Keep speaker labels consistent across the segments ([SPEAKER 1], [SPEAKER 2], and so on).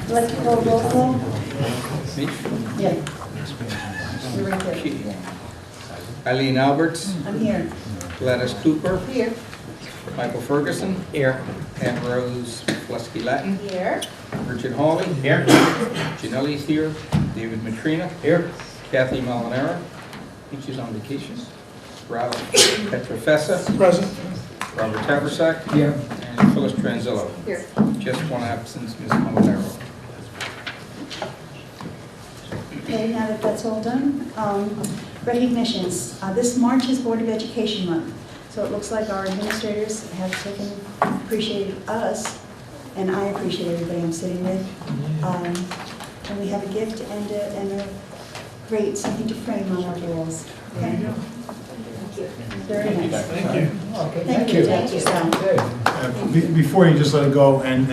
[SPEAKER 1] Let's go roll call.
[SPEAKER 2] Me?
[SPEAKER 1] Yeah. You're right there.
[SPEAKER 2] Eileen Alberts,
[SPEAKER 1] I'm here.
[SPEAKER 2] Gladys Cooper,
[SPEAKER 1] Here.
[SPEAKER 2] Michael Ferguson. Here. Ann Rose Flesky Latin.
[SPEAKER 1] Here.
[SPEAKER 2] Richard Hawley. Here. Janelle's here. David Matrina. Here. Kathy Molinaro. I think she's on vacation. Ralph Petrofessa. Present. Robert Taversack. Here. And Phyllis Tranzillo.
[SPEAKER 1] Here.
[SPEAKER 2] Just one absence, Ms. Molinaro.
[SPEAKER 1] Okay, now that that's all done, recognitions. This March is Board of Education Month, so it looks like our administrators have appreciated us, and I appreciate everybody I'm sitting with. And we have a gift and a great something to frame on our walls. Okay? Very nice.
[SPEAKER 3] Thank you.
[SPEAKER 1] Thank you. Thank you.
[SPEAKER 3] Before you just let it go, and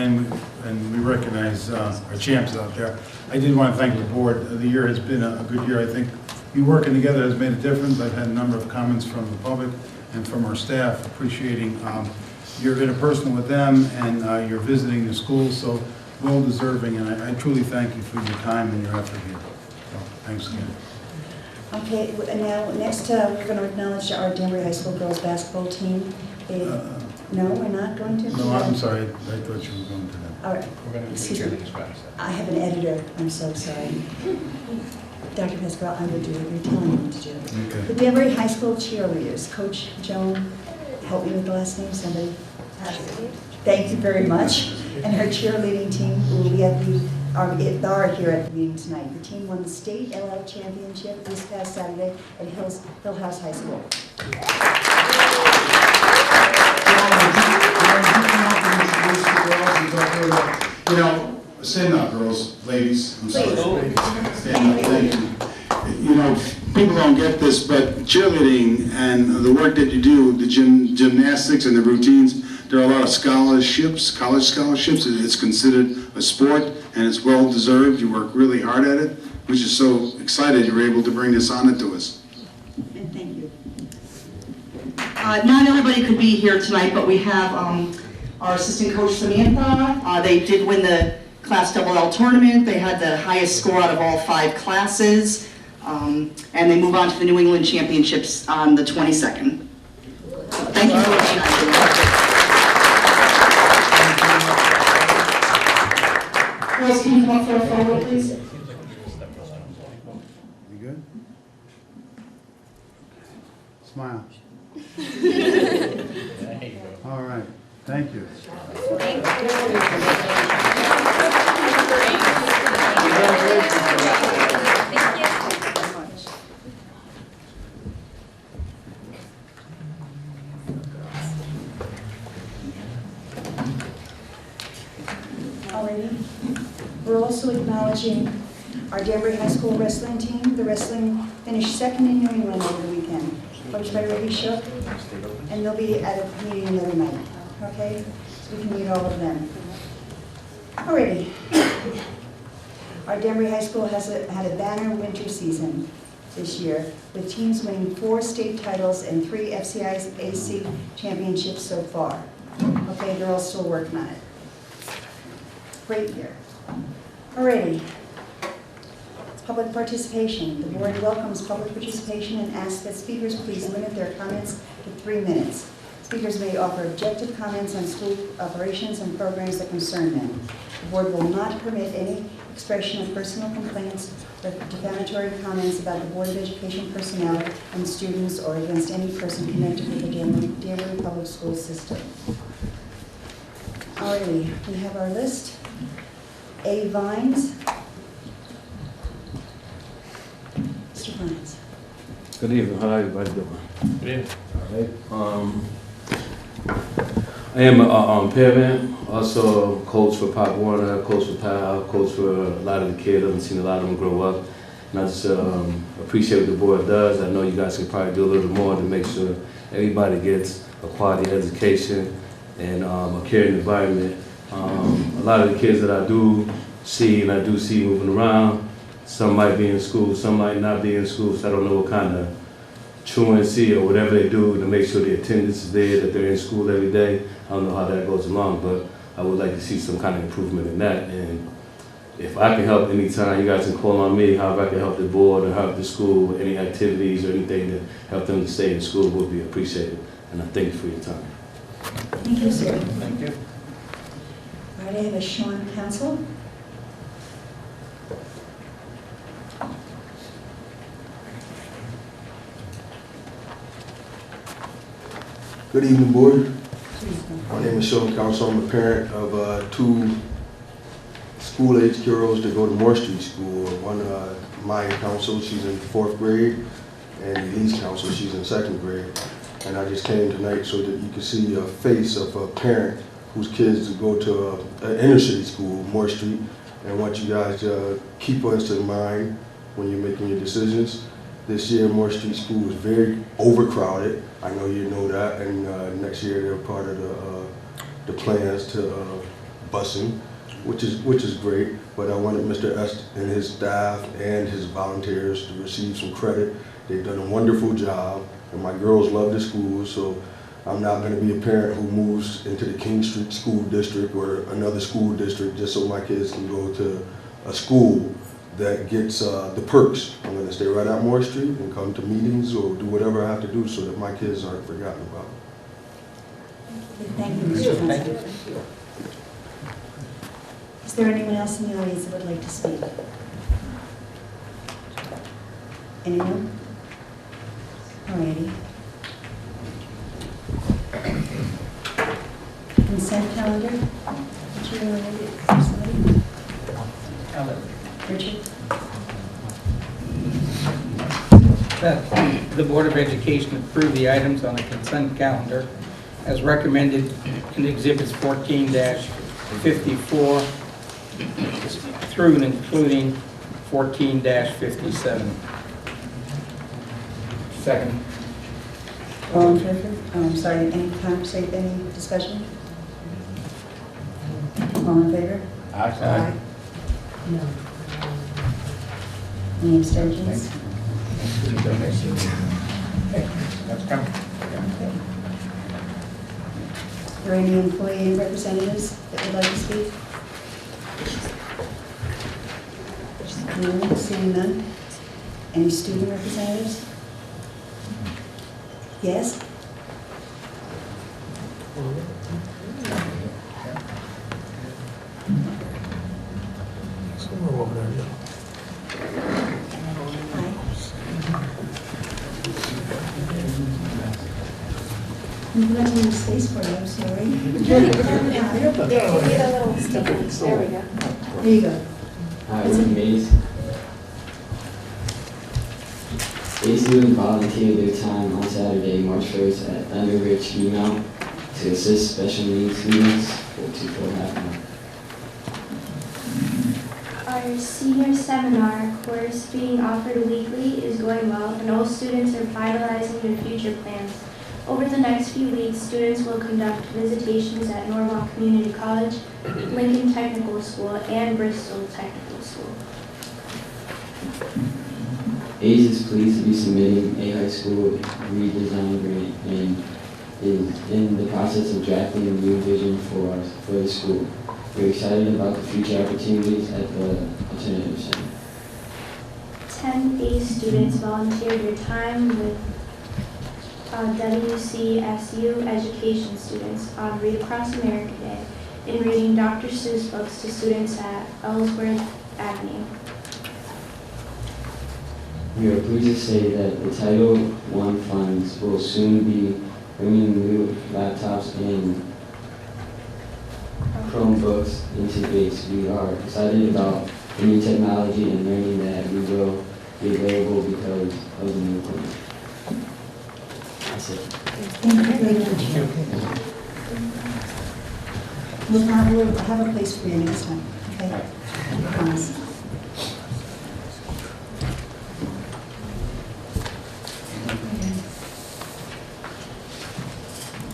[SPEAKER 3] we recognize our champs out there, I did want to thank the board. The year has been a good year. I think you working together has made a difference. I've had a number of comments from the public and from our staff appreciating your interpersonal with them and you're visiting the schools, so well deserving, and I truly thank you for your time and your effort here. So thanks again.
[SPEAKER 1] Okay, now next we're going to acknowledge our Danbury High School girls basketball team. No, we're not going to?
[SPEAKER 3] No, I'm sorry. I thought you were going to that.
[SPEAKER 1] All right. Excuse me. I have an editor. I'm so sorry. Dr. Pascal, I will do what you're telling me to do.
[SPEAKER 3] Okay.
[SPEAKER 1] The Danbury High School cheerleaders. Coach Joan, help me with the last name, somebody. Thank you very much. And her cheerleading team will be at the are here at the meeting tonight. The team won the state LL championship this past Saturday at Hill House High School.
[SPEAKER 4] You know, stand up, girls, ladies. I'm sorry. Stand up, thank you. You know, people don't get this, but cheerleading and the work that you do, the gymnastics and the routines, there are a lot of scholarships, college scholarships. It's considered a sport, and it's well deserved. You work really hard at it. We're just so excited you were able to bring this honor to us.
[SPEAKER 1] And thank you.
[SPEAKER 5] Not everybody could be here tonight, but we have our assistant coach Samantha. They did win the Class LL tournament. They had the highest score out of all 5 classes. And they move on to the New England Championships on the 22nd. Thank you for watching. Girls, can you come up for a photo, please?
[SPEAKER 3] You good? Smile. All right. Thank you.
[SPEAKER 1] Alrighty. We're also acknowledging our Danbury High School wrestling team. The wrestling finished second in New England over the weekend, coached by Ricky Shook, and they'll be at a meeting another night, okay? So we can meet all of them. Alrighty. Our Danbury High School has had a banner winter season this year, with teams winning 4 state titles and 3 FCIAC championships so far. Okay, they're all still working on it. Great year. Alrighty. Public participation. The board welcomes public participation and asks that speakers please limit their comments to 3 minutes. Speakers may offer objective comments on school operations and programs that concern them. The board will not permit any expression of personal complaints or defamatory comments about the Board of Education personnel and students or against any person connected with the Danbury Public School System. Alrighty, we have our list. A. Vines. Mr. Vines.
[SPEAKER 6] Good evening. How everybody doing?
[SPEAKER 2] Good evening.
[SPEAKER 6] All right. I am a pairman, also coach for Pop Warner, coach for Powell, coach for a lot of the kids. I've seen a lot of them grow up. And I just appreciate what the board does. I know you guys can probably do a little more to make sure everybody gets a quality education and a caring environment. A lot of the kids that I do see moving around, some might be in school, some might not be in school, so I don't know what kind of truancy or whatever they do to make sure the attendance is there, that they're in school every day. I don't know how that goes along, but I would like to see some kind of improvement in that. And if I can help anytime, you guys can call on me. However I can help the board or help the school with any activities or anything to help them to stay in school would be appreciated. And I thank you for your time.
[SPEAKER 1] Thank you, sir.
[SPEAKER 2] Thank you.
[SPEAKER 1] All right, I have a Sean Council.
[SPEAKER 7] Good evening, board. My name is Sean Council. I'm a parent of 2 school-age girls that go to Moore Street School. One, Maya Council, she's in 4th grade, and Elise Council, she's in 2nd grade. And I just came tonight so that you can see a face of a parent whose kids go to an inner city school, Moore Street, and want you guys to keep us in mind when you're making your decisions. This year, Moore Street School is very overcrowded. I know you know that, and next year they're part of the plans to busing, which is great. But I wanted Mr. Est and his staff and his volunteers to receive some credit. They've done a wonderful job, and my girls love the school. So I'm not going to be a parent who moves into the King Street School District or another school district just so my kids can go to a school that gets the perks. I'm going to stay right out Moore Street and come to meetings or do whatever I have to do so that my kids aren't forgotten about.
[SPEAKER 1] Thank you, Mr. Council. Is there anyone else in the audience that would like to speak? Anyone? All righty. Consent calendar? Would you read it for somebody? Richard?
[SPEAKER 2] That the Board of Education approve the items on the consent calendar as recommended in Exhibits 14-54 through and including 14-57. Second.
[SPEAKER 1] All in favor? Oh, I'm sorry, any discussion? All in favor?
[SPEAKER 2] Aye.
[SPEAKER 1] No. Any abstentions?
[SPEAKER 2] That's coming.
[SPEAKER 1] Okay. Are there any employee representatives that would like to speak? No, seeing none. Any student representatives? Yes? I'm not in space for you, I'm sorry.
[SPEAKER 8] There we go.
[SPEAKER 1] There you go.
[SPEAKER 9] Hi, I'm Mace. 8 students volunteered their time on Saturday, March 1st at Danbury Ski to assist special needs students for half an hour.
[SPEAKER 8] Our senior seminar course being offered weekly is going well, and all students are finalizing their future plans. Over the next few weeks, students will conduct visitations at Norwalk Community College, Lincoln Technical School, and Bristol Technical School.
[SPEAKER 9] ACE is pleased to be submitting a high school redesign grant and is in the process of drafting a new vision for the school. We're excited about the future opportunities at the Alternative Center.
[SPEAKER 8] 10 ACE students volunteered their time with WCSU education students on Read Across America Day in reading Dr. Seuss books to students at Ellsworth Avenue.
[SPEAKER 9] We are pleased to say that the Title I funds will soon be bringing new laptops and Chromebooks into base. We are excited about the new technology and learning that we will be available because of the new equipment. That's it.
[SPEAKER 1] Thank you very much. We'll have a place for you next time, okay? I promise.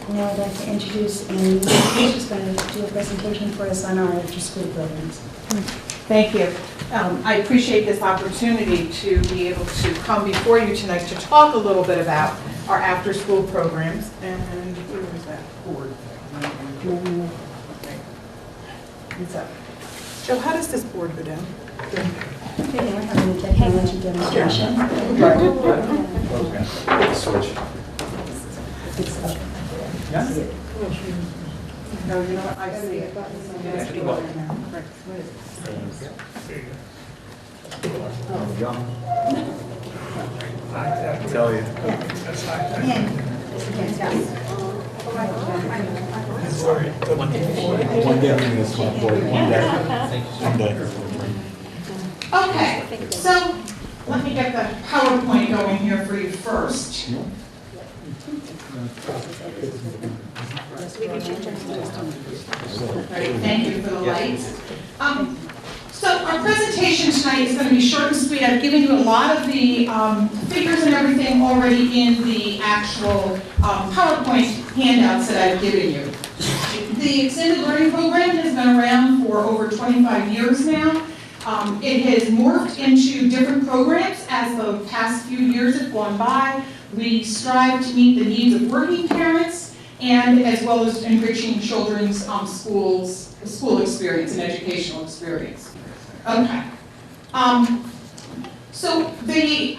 [SPEAKER 1] Now I'd like to introduce Annie, who's going to do a presentation for us on our after-school programs.
[SPEAKER 10] Thank you. I appreciate this opportunity to be able to come before you tonight to talk a little bit about our after-school programs. And where is that board? Okay. It's up. Joe, how does this board go down?
[SPEAKER 1] Okay, we're having a technology demonstration.
[SPEAKER 7] Switch.
[SPEAKER 10] No, you know what, I see it.
[SPEAKER 7] I tell you.
[SPEAKER 1] And this against us.
[SPEAKER 7] Sorry. One day I'm gonna swap board, one day.
[SPEAKER 10] Okay, so let me get the PowerPoint going here for you first. Great, thank you for the lights. So our presentation tonight is going to be short and sweet. I've given you a lot of the figures and everything already in the actual PowerPoint handouts that I've given you. The Extended Learning Program has been around for over 25 years now. It has morphed into different programs as the past few years have gone by. We strive to meet the needs of working parents and as well as enriching children's school experience and educational experience. Okay. So the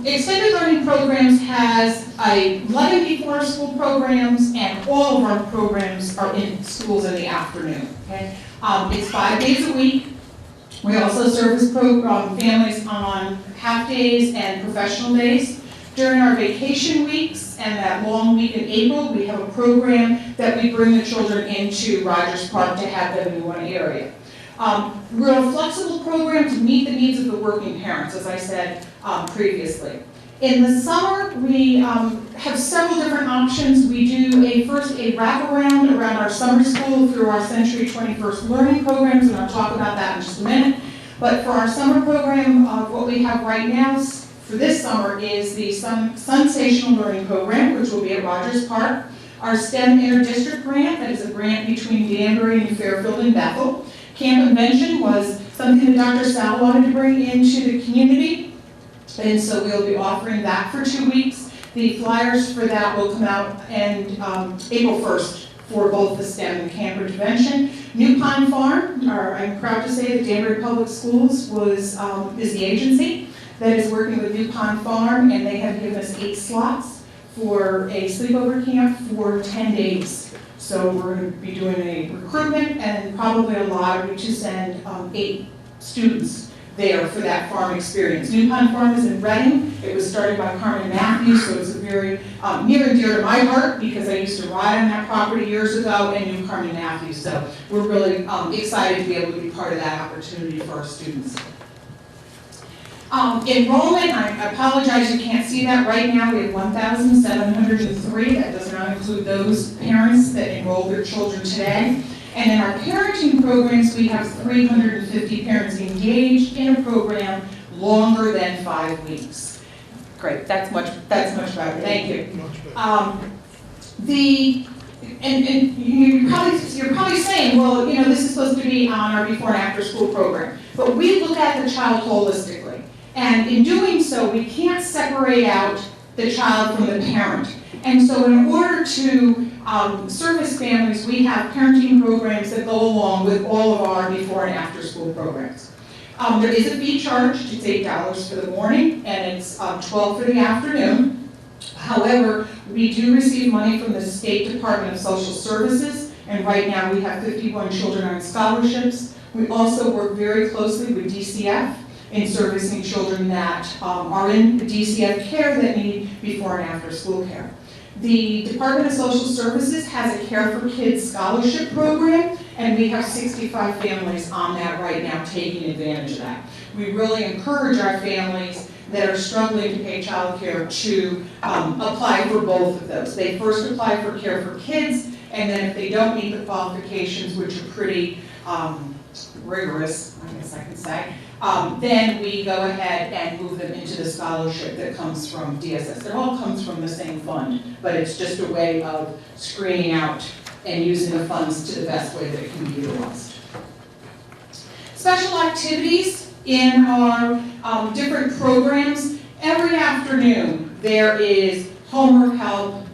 [SPEAKER 10] Extended Learning Programs has 11 before school programs, and all of our programs are in schools in the afternoon. Okay? It's 5 days a week. We also service families on half days and professional days. During our vacation weeks and that long week in April, we have a program that we bring the children into Rogers Park to have them in one area. We're a flexible program to meet the needs of the working parents, as I said previously. In the summer, we have several different options. We do first a wraparound around our summer school through our Century 21st Learning programs, and I'll talk about that in just a minute. But for our summer program, what we have right now for this summer is the Sensational Learning Program, which will be at Rogers Park. Our STEM Inter-District Grant, that is a grant between Danbury and Fairfield and Bethel. Camp Invention was something that Dr. Sal wanted to bring into the community, and so we'll be offering that for 2 weeks. The flyers for that will come out and April 1st for both the STEM and Camp Intervention. New Pond Farm, I'm proud to say that Danbury Public Schools is the agency that is working with New Pond Farm, and they have given us 8 slots for a sleepover camp for 10 days. So we're going to be doing a recruitment and probably a lottery to send 8 students there for that farm experience. New Pond Farm is in Reading. It was started by Carmen Matthews, so it's a very near and dear to my heart because I used to ride on that property years ago and knew Carmen Matthews. So we're really excited to be able to be part of that opportunity for our students. Enrollment, I apologize you can't see that right now. We have 1,703. That does not include those parents that enroll their children today. And in our parenting programs, we have 350 parents engaged in a program longer than 5 weeks. Great, that's much better. Thank you. You're probably saying, well, you know, this is supposed to be on our before and after school program. But we look at the child holistically. And in doing so, we can't separate out the child from the parent. And so in order to service families, we have parenting programs that go along with all of our before and after school programs. There is a fee charged. It's $8 for the morning, and it's $12 for the afternoon. However, we do receive money from the State Department of Social Services, and right now we have 51 children on scholarships. We also work very closely with DCF in servicing children that are in DCF care that need before and after school care. The Department of Social Services has a Care for Kids scholarship program, and we have 65 families on that right now taking advantage of that. We really encourage our families that are struggling to pay child care to apply for both of those. They first apply for Care for Kids, and then if they don't meet the qualifications, which are pretty rigorous, I guess I could say, then we go ahead and move them into the scholarship that comes from DSS. It all comes from the same fund, but it's just a way of screening out and using the funds to the best way that it can be utilized. Special activities in our different programs. Every afternoon there is homework help,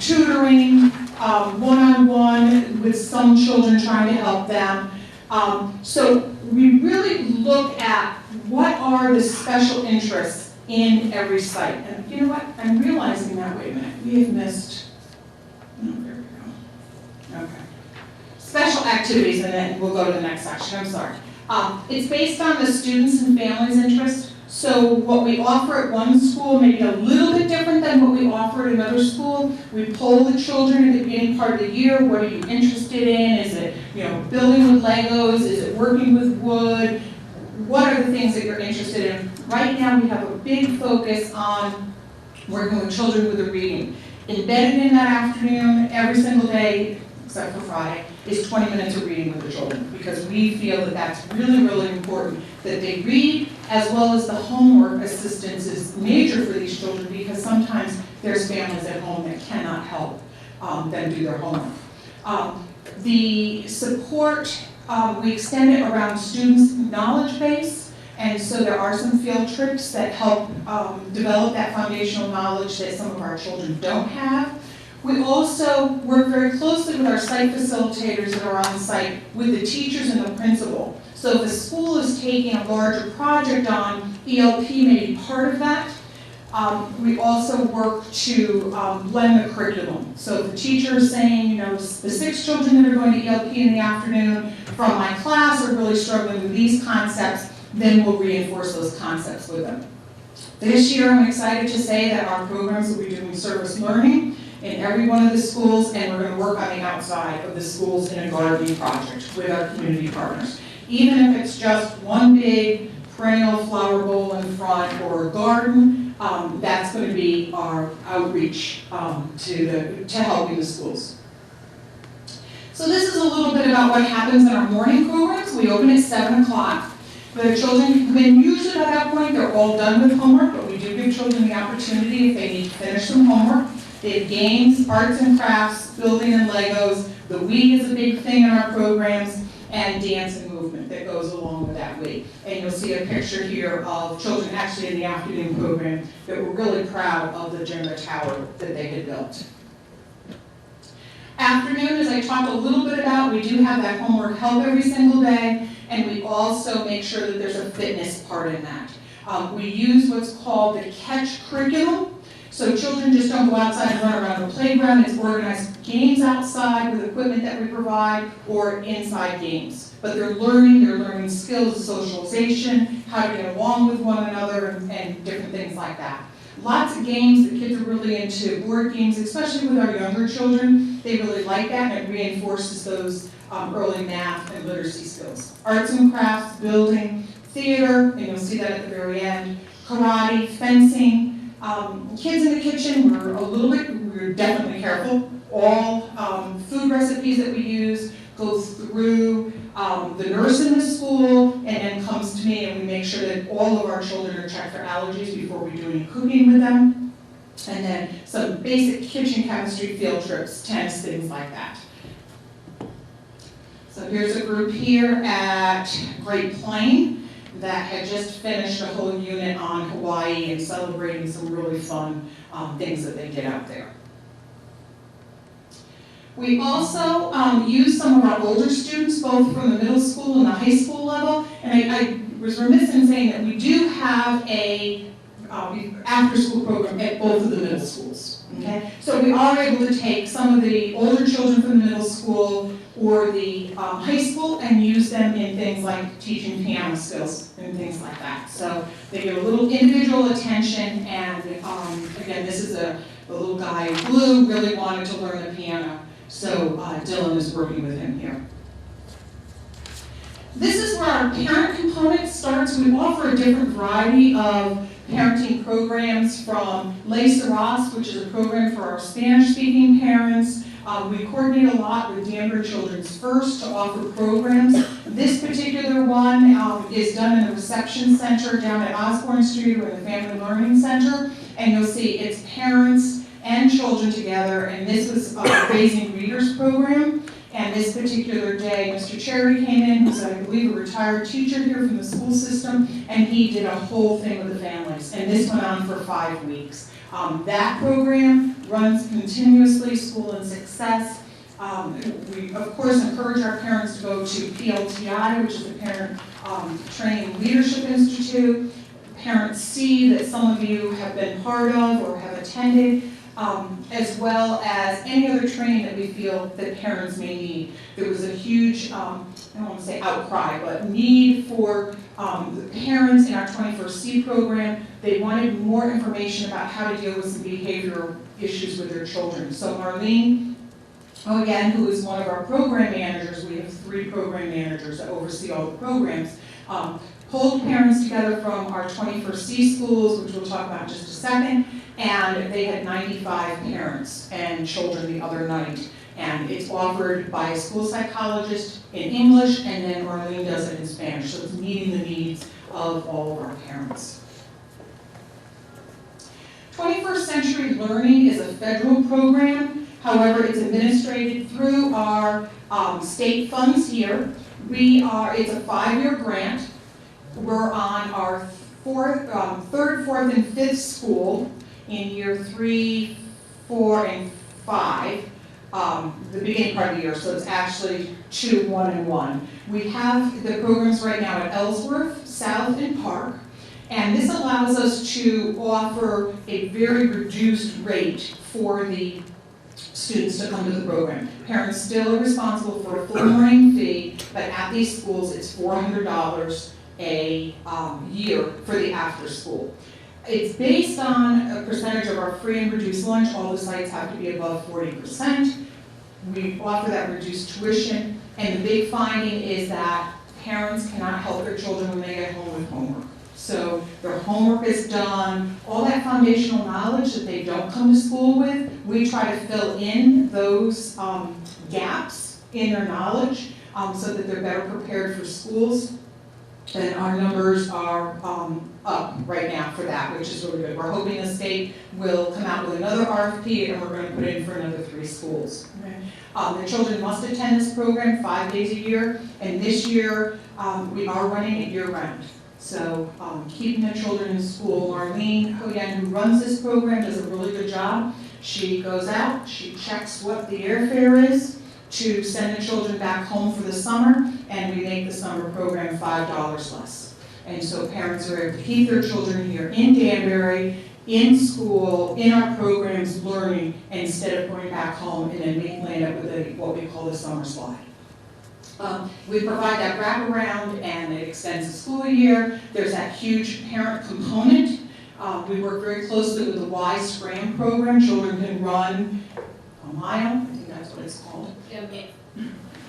[SPEAKER 10] tutoring, one-on-one with some children trying to help them. So we really look at what are the special interests in every site. And you know what? I'm realizing that, wait a minute, we have missed, oh, there we go. Okay. Special activities, and then we'll go to the next section, I'm sorry. It's based on the students' and families' interest. So what we offer at one school may be a little bit different than what we offer at another school. We poll the children at the beginning part of the year. What are you interested in? Is it, building with Legos? Is it working with wood? What are the things that you're interested in? Right now we have a big focus on working with children with the reading. Embedded in that afternoon, every single day, except for Friday, is 20 minutes of reading with the children, because we feel that that's really, really important, that they read, as well as the homework assistance is major for these children, because sometimes there's families at home that cannot help them do their homework. The support, we extend it around students' knowledge base, and so there are some field trips that help develop that foundational knowledge that some of our children don't have. We also work very closely with our site facilitators that are on site, with the teachers and the principal. So if a school is taking a larger project on, ELP may be part of that. We also work to blend the curriculum. So if the teacher is saying, the 6 children that are going to ELP in the afternoon from my class are really struggling with these concepts, then we'll reinforce those concepts with them. This year, I'm excited to say that our programs will be doing service learning in every one of the schools, and we're going to work on the outside of the schools in a gardening project with our community partners. Even if it's just one big perennial flower bowl in front or a garden, that's going to be our outreach to helping the schools. So this is a little bit about what happens in our morning programs. We open at 7 o'clock. The children come in, usually by that point they're all done with homework, but we do give children the opportunity if they need to finish some homework. They have games, arts and crafts, building and Legos. The Wii is a big thing in our programs, and dance and movement that goes along with that Wii. And you'll see a picture here of children actually in the afternoon program that were really proud of the Jenga tower that they had built. Afternoon, as I talked a little bit about, we do have that homework help every single day, and we also make sure that there's a fitness part in that. We use what's called the CATCH curriculum. So children just don't go outside and run around the playground. It's organized games outside with equipment that we provide, or inside games. But they're learning skills, socialization, how to get along with one another, and different things like that. Lots of games that kids are really into, board games, especially with our younger children. They really like that, and it reinforces those early math and literacy skills. Arts and crafts, building, theater, and you'll see that at the very end, karate, fencing. Kids in the kitchen, we're definitely careful. All food recipes that we use go through the nurse in the school, and then comes to me, and we make sure that all of our children are checked for allergies before we do any cooking with them. And then some basic kitchen chemistry field trips, tennis, things like that. So here's a group here at Great Plain that had just finished a whole unit on Hawaii and celebrating some really fun things that they did out there. We also use some of our older students, both from the middle school and the high school level, and I was remiss in saying that we do have a after-school program at both of the middle schools. Okay? So we are able to take some of the older children from the middle school or the high school and use them in things like teaching piano skills and things like that. So they get a little individual attention, and again, this is a little guy in blue, really wanted to learn the piano. So Dylan is working with him here. This is where our parent component starts. We offer a different variety of parenting programs, from Les Serras, which is a program for our Spanish-speaking parents. We coordinate a lot with Danbury Children's First to offer programs. This particular one is done in the reception center down at Osborne Street, or in the Family Learning Center. And you'll see it's parents and children together, and this was a Raising Readers program. And this particular day, Mr. Cherry came in, who's, I believe, a retired teacher here from the school system, and he did a whole thing with the families. And this went on for 5 weeks. That program runs continuously, School and Success. We, of course, encourage our parents to go to PLTI, which is the Parent Training Leadership Institute. Parents see that some of you have been part of or have attended, as well as any other training that we feel that parents may need. There was a huge, I don't want to say outcry, but need for the parents in our 21st C program. They wanted more information about how to deal with some behavioral issues with their children. So Marlene, again, who is one of our program managers, we have 3 program managers that oversee all the programs, pulled parents together from our 21st C schools, which we'll talk about in just a second, and they had 95 parents and children the other night. And it's offered by a school psychologist in English, and then Marlene does it in Spanish, so it's meeting the needs of all of our parents. 21st Century Learning is a federal program. However, it's administrated through our state funds here. It's a 5-year grant. We're on our third, fourth, and fifth school in year 3, 4, and 5, the beginning part of the year, so it's actually 2, 1, and 1. We have the programs right now at Ellsworth, South, and Park, and this allows us to offer a very reduced rate for the students to come to the program. Parents still are responsible for a full morning fee, but at these schools it's $400 a year for the after school. It's based on a percentage of our free and reduced lunch. All the sites have to be above 40%. We offer that reduced tuition, and the big finding is that parents cannot help their children when they get home with homework. So their homework is done, all that foundational knowledge that they don't come to school with, we try to fill in those gaps in their knowledge so that they're better prepared for schools. And our numbers are up right now for that, which is really good. We're hoping the state will come out with another RFP, and we're going to put in for another 3 schools. Okay. The children must attend this program 5 days a year, and this year we are running it year-round. So keeping the children in school. Marlene, again, who runs this program, does a really good job. She goes out, she checks what the airfare is to send the children back home for the summer, and we make the summer program $5 less. And so parents are able to keep their children here in Danbury, in school, in our programs, learning, instead of going back home and then land up with what we call the summer slide. We provide that wraparound, and it extends the school year. There's that huge parent component. We work very closely with the Y Scram program. Children can run a mile. I think that's what it's called.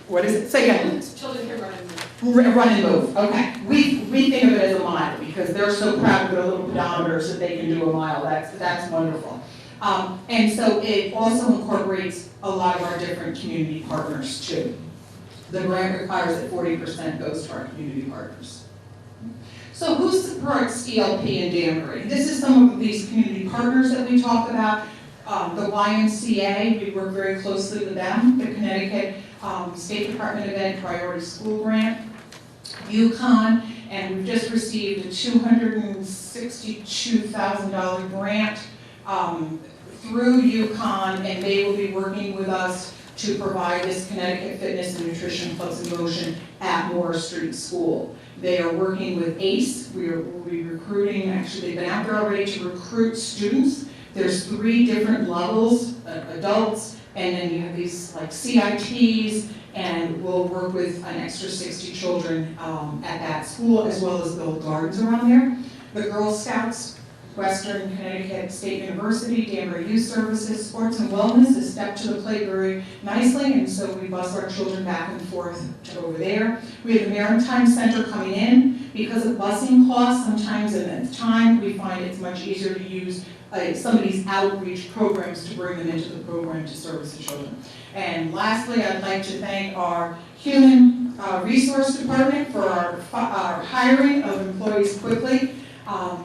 [SPEAKER 10] What is it? Say again.
[SPEAKER 11] Children can run and move.
[SPEAKER 10] Run and move. Okay. We think of it as a mile because they're so proud of their little pedometers that they can do a mile. That's wonderful. And so it also incorporates a lot of our different community partners too. The grant requires that 40% goes to our community partners. So who supports ELP in Danbury? This is some of these community partners that we talk about. The YMCA, we work very closely with them. The Connecticut State Department of Ed Priority School Grant. UConn, and we've just received a $262,000 grant through UConn, and they will be working with us to provide this Connecticut Fitness and Nutrition Plus in Motion at Moore Street School. They are working with ACE. We'll be recruiting, actually they've been out there already to recruit students. There's 3 different levels, adults, and then you have these like CITs, and we'll work with an extra 60 children at that school, as well as build gardens around there. The Girl Scouts, Western Connecticut State University, Danbury Youth Services, Sports and Wellness has stepped to the plate very nicely, and so we bus our children back and forth to over there. We have the Maritime Center coming in. Because of busing costs, sometimes at the time, we find it's much easier to use some of these outreach programs to bring them into the program to service the children. And lastly, I'd like to thank our Human Resource Department for our hiring of employees quickly,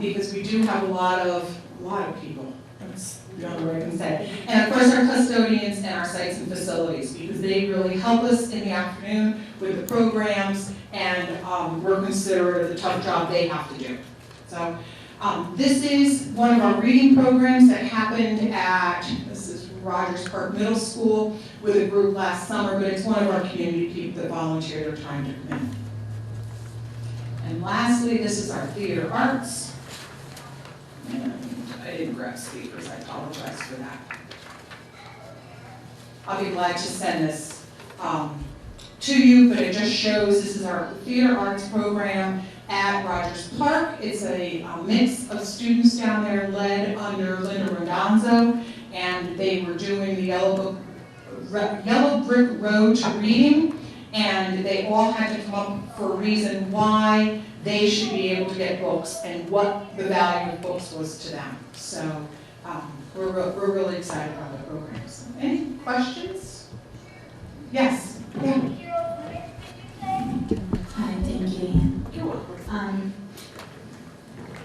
[SPEAKER 10] because we do have a lot of people. That's the only way I can say it. And of course, our custodians and our sites and facilities, because they really help us in the afternoon with the programs, and we're considered the tough job they have to do. So this is one of our reading programs that happened at, this is Rogers Park Middle School with a group last summer, but it's one of our community people that volunteered their time to come in. And lastly, this is our theater arts. And I didn't grab speakers, I apologize for that. I'll be glad to send this to you, but it just shows this is our theater arts program at Rogers Park. It's a mix of students down there led under Linda Rodonzo, and they were doing the Yellow Brick Road to reading, and they all had to come up for a reason why they should be able to get books and what the value of books was to them. So we're really excited about the programs. Any questions? Yes. Yeah.
[SPEAKER 12] Hi, thank you, Ann.
[SPEAKER 10] You're welcome.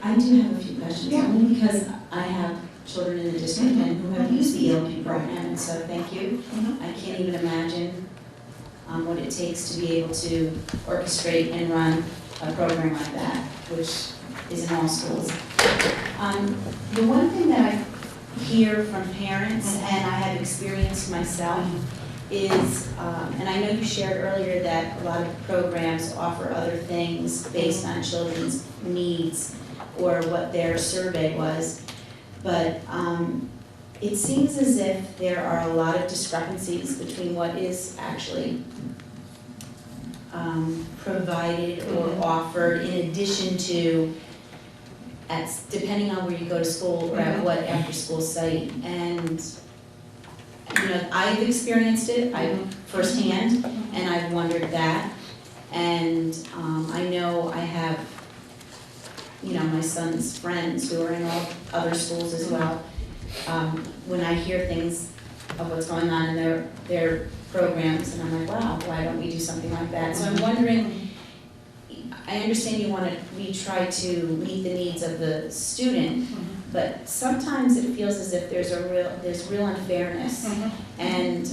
[SPEAKER 12] I do have a few questions,
[SPEAKER 10] Yeah.
[SPEAKER 12] only because I have children in the district and who have used the ELP program, and so thank you. I can't even imagine what it takes to be able to orchestrate and run a program like that, which is in all schools. The one thing that I hear from parents, and I have experienced myself, is, and I know you shared earlier that a lot of programs offer other things based on children's needs or what their survey was, but it seems as if there are a lot of discrepancies between what is actually provided or offered in addition to, depending on where you go to school or at what after-school site. And you know, I've experienced it, firsthand, and I've wondered that. And I know I have, you know, my son's friends who are in all other schools as well. When I hear things of what's going on in their programs, and I'm like, wow, why don't we do something like that? So I'm wondering, I understand we try to meet the needs of the student, but sometimes it feels as if there's real unfairness. And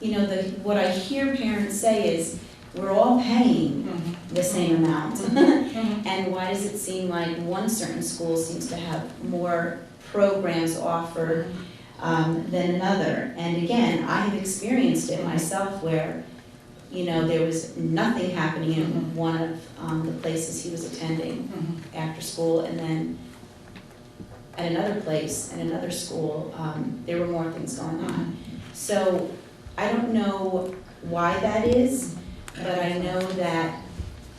[SPEAKER 12] you know, what I hear parents say is, we're all paying the same amount. And why does it seem like one certain school seems to have more programs offered than another? And again, I have experienced it myself where, you know, there was nothing happening in one of the places he was attending after school, and then at another place, at another school, there were more things going on. So I don't know why that is, but I know that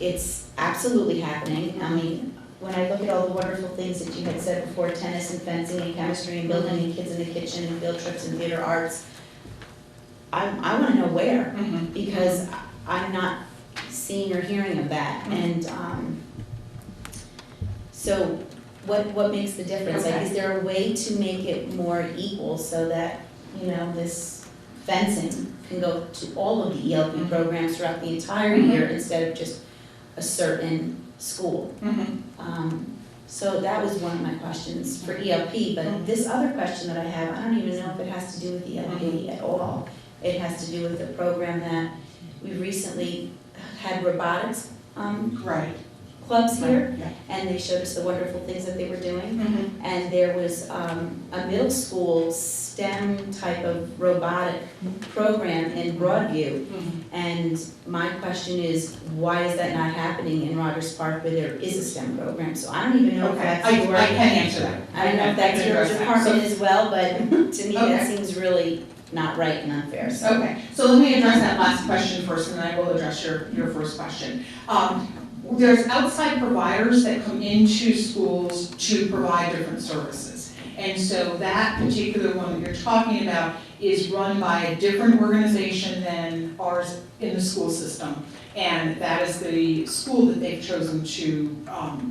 [SPEAKER 12] it's absolutely happening. I mean, when I look at all the wonderful things that you had said before, tennis and fencing and chemistry and building and kids in the kitchen and field trips and theater arts, I want to know where, because I'm not seeing or hearing of that. And so what makes the difference? Like, is there a way to make it more equal so that, you know, this fencing can go to all of the ELP programs throughout the entire year instead of just a certain school? So that was one of my questions for ELP, but this other question that I have, I don't even know if it has to do with ELP at all. It has to do with the program that we recently had robotics clubs here, and they showed us the wonderful things that they were doing. And there was a middle school STEM type of robotic program in Broadview. And my question is, why is that not happening in Rogers Park where there is a STEM program? So I don't even know if that's your...
[SPEAKER 10] I can answer that.
[SPEAKER 12] I don't know if that's your department as well, but to me that seems really not right and unfair. So.
[SPEAKER 10] Okay, so let me address that last question first, and then I will address your first question. There's outside providers that come into schools to provide different services. And so that particular one that you're talking about is run by a different organization than ours in the school system. And that is the school that they've chosen to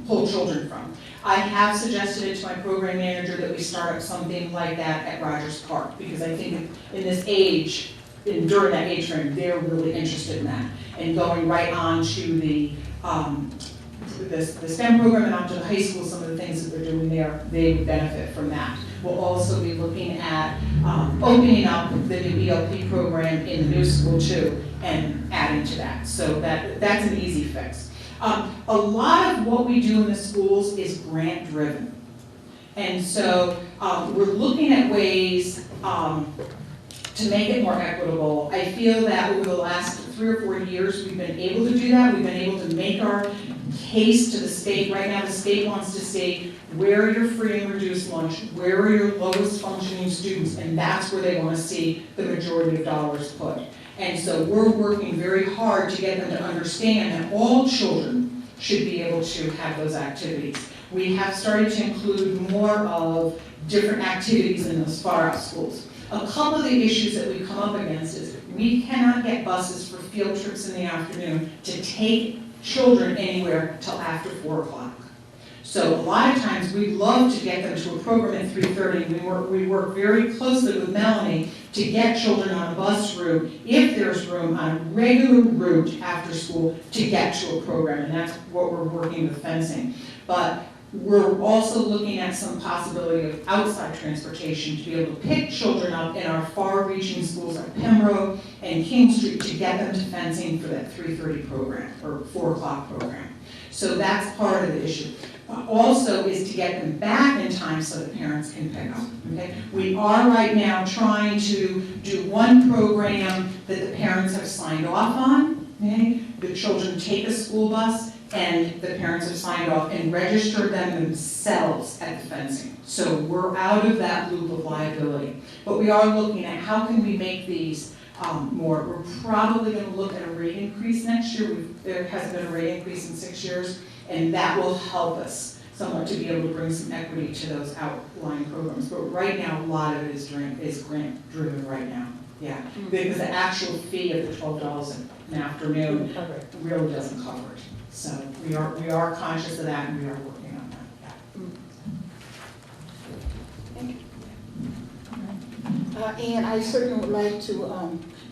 [SPEAKER 10] pull children from. I have suggested it to my program manager that we start up something like that at Rogers Park, because I think in this age, during that age frame, they're really interested in that. And going right on to the STEM program and onto the high school, some of the things that they're doing there, they would benefit from that. We'll also be looking at opening up the new ELP program in the new school too, and adding to that. So that's an easy fix. A lot of what we do in the schools is grant driven. And so we're looking at ways to make it more equitable. I feel that over the last 3 or 4 years, we've been able to do that. We've been able to make our case to the state. Right now, the state wants to see where are your free and reduced lunch, where are your lowest functioning students, and that's where they want to see the majority of dollars put. And so we're working very hard to get them to understand that all children should be able to have those activities. We have started to include more of different activities in those far out schools. A couple of the issues that we come up against is we cannot get buses for field trips in the afternoon to take children anywhere till after 4 o'clock. So a lot of times we'd love to get them to a program at 3:30. We work very closely with Melanie to get children on a bus route, if there's room on a regular route after school, to get to a program, and that's what we're working with fencing. But we're also looking at some possibility of outside transportation to be able to pick children up in our far-reaching schools like Pembroke and King Street to get them to fencing for that 3:30 program or 4 o'clock program. So that's part of the issue. Also is to get them back in time so that parents can pick up. Okay? We are right now trying to do one program that the parents have signed off on. Okay? The children take a school bus and the parents have signed off and registered them themselves at the fencing. So we're out of that loop of liability. But we are looking at how can we make these more. We're probably going to look at a rate increase next year. There hasn't been a rate increase in 6 years, and that will help us somewhat to be able to bring some equity to those outlying programs. But right now, a lot of it is grant driven right now. Yeah, because the actual fee of the $12 an afternoon really doesn't cover it. So we are conscious of that, and we are working on that. Yeah.
[SPEAKER 11] Thank you. And I certainly would like to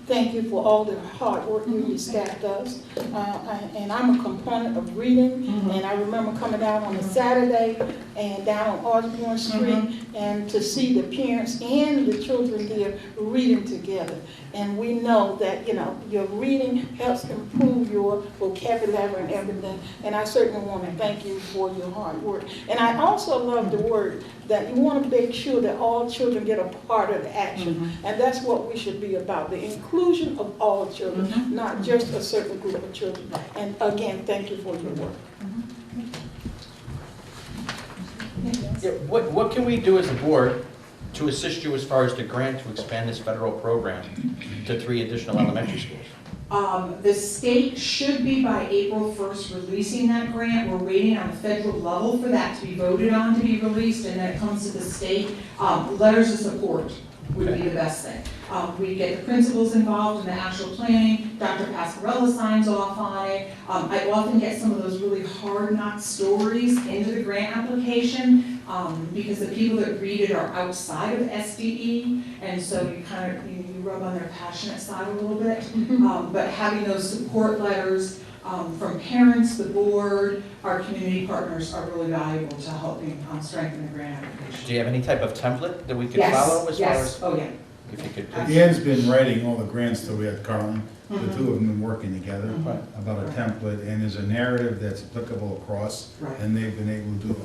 [SPEAKER 11] thank you for all the hard work you and your staff does. And I'm a component of reading, and I remember coming down on a Saturday and down on Osborne Street, and to see the parents and the children there reading together. And we know that, you know, your reading helps improve your vocabulary and everything. And I certainly want to thank you for your hard work. And I also love the word that you want to make sure that all children get a part of the action. And that's what we should be about, the inclusion of all children, not just a certain group of children. And again, thank you for your work.
[SPEAKER 13] Yeah, what can we do as a board to assist you as far as the grant to expand this federal program to 3 additional elementary schools?
[SPEAKER 10] The state should be by April 1st releasing that grant. We're waiting on the federal level for that to be voted on to be released, and then it comes to the state. Letters of support would be the best thing. We get the principals involved in the actual planning. Dr. Pasquarella signs off on it. I often get some of those really hard-knock stories into the grant application because the people that read it are outside of SDE, and so you kind of you rub on their passionate side a little bit. But having those support letters from parents, the board, our community partners are really valuable to helping strengthen the grant application.
[SPEAKER 13] Do you have any type of template that we could follow as far as?
[SPEAKER 10] Oh, yeah.
[SPEAKER 13] If you could please.
[SPEAKER 3] Dan's been writing all the grants that we had, Carlin. The two of them been working together about a template, and there's a narrative that's applicable across, and they've been able to do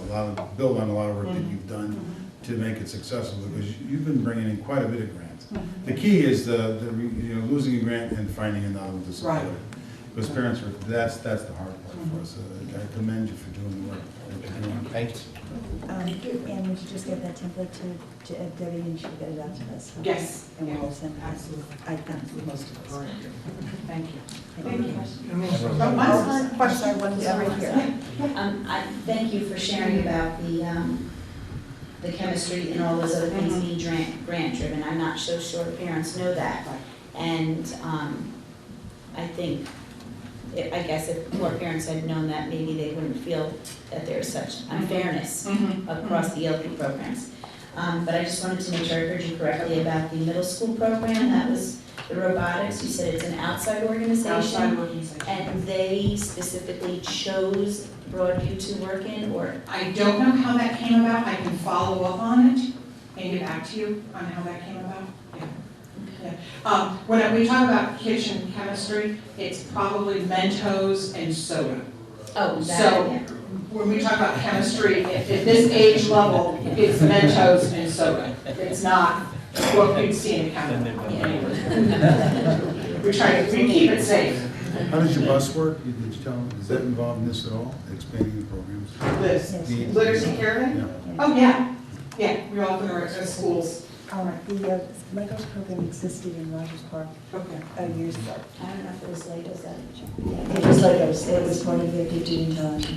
[SPEAKER 3] build on a lot of work that you've done to make it successful, because you've been bringing in quite a bit of grants. The key is losing a grant and finding another one to support it. Because parents are, that's the hard part for us. I commend you for doing the work.
[SPEAKER 13] Thank you.
[SPEAKER 1] And we should just get that template to Debbie, and she'll get it out to us.
[SPEAKER 10] Yes.
[SPEAKER 1] And we'll send it.
[SPEAKER 10] Absolutely.
[SPEAKER 1] I can do most of it.
[SPEAKER 10] Thank you.
[SPEAKER 1] Thank you.
[SPEAKER 10] I'm
[SPEAKER 1] sorry, one over here.
[SPEAKER 12] I thank you for sharing about the chemistry and all those other things being grant driven. I'm not so sure parents know that. And I think, I guess if more parents had known that, maybe they wouldn't feel that there's such unfairness across the ELP programs. But I just wanted to make sure I heard you correctly about the middle school program. That was the robotics. You said it's an outside organization. And they specifically chose Broadview to work in, or?
[SPEAKER 10] I don't know how that came about. I can follow up on it and get back to you on how that came about. When we talk about kitchen chemistry, it's probably Mentos and soda.
[SPEAKER 12] Oh,
[SPEAKER 10] So
[SPEAKER 12] that,
[SPEAKER 10] when we talk about chemistry, at this age level, it's Mentos and soda. It's not what you'd see in a chemical. We keep it safe.
[SPEAKER 3] How does your bus work? Did you tell them, is that involved in this at all, expanding the programs?
[SPEAKER 10] Liz,
[SPEAKER 3] The-
[SPEAKER 10] literacy caravan?
[SPEAKER 3] Yeah.
[SPEAKER 10] Oh, yeah. Yeah, we often are at schools.
[SPEAKER 1] The Legos program existed in Rogers Park
[SPEAKER 10] Okay.
[SPEAKER 1] years ago.
[SPEAKER 12] I don't know if it was Legos that.
[SPEAKER 1] It was Legos, it was part of their gifted and talented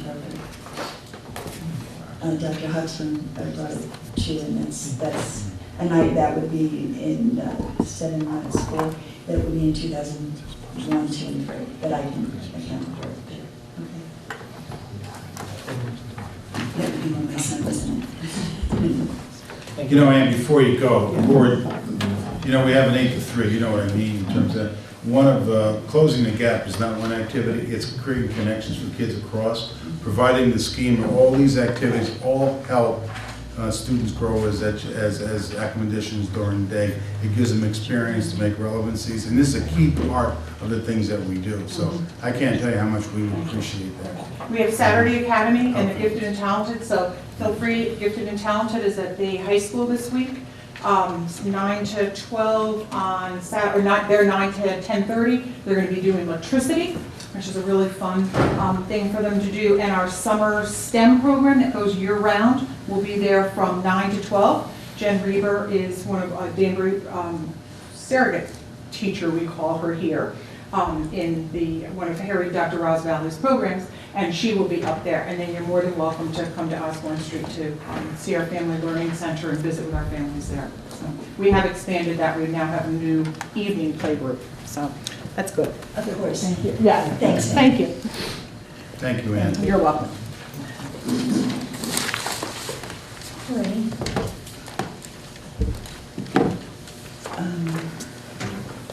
[SPEAKER 1] program. Dr. Hudson brought it to, and that's a night that would be in 7 months, or that would be in 2001, 2, and 3, that I can account for. Okay. That would be when my son was in it.
[SPEAKER 3] You know, Ann, before you go, the board, you know, we have an 8 to 3, you know what I mean, in terms of, one of, closing the gap is not one activity, it's creating connections for kids across, providing the scheme, all these activities all help students grow as academicians during the day. It gives them experience to make relevancies, and this is a key part of the things that we do, so I can't tell you how much we appreciate that.
[SPEAKER 10] We have Saturday Academy and the Gifted and Talented, so feel free, Gifted and Talented is at the high school this week. 9 to 12 on Saturday, or not, they're 9 to 10:30. They're going to be doing electricity, which is a really fun thing for them to do. And our summer STEM program that goes year-round will be there from 9 to 12. Jen Reber is one of Danbury surrogate teacher, we call her here, in one of Dr. Rosvalli's programs, and she will be up there. And then you're more than welcome to come to Osborne Street to see our Family Learning Center and visit with our families there. So we have expanded that. We now have a new evening play group. So that's good.
[SPEAKER 1] Of course.
[SPEAKER 10] Thank you. Yeah,
[SPEAKER 1] Thanks.
[SPEAKER 10] Thank you.
[SPEAKER 3] Thank you, Ann.
[SPEAKER 10] You're welcome.
[SPEAKER 1] Alrighty.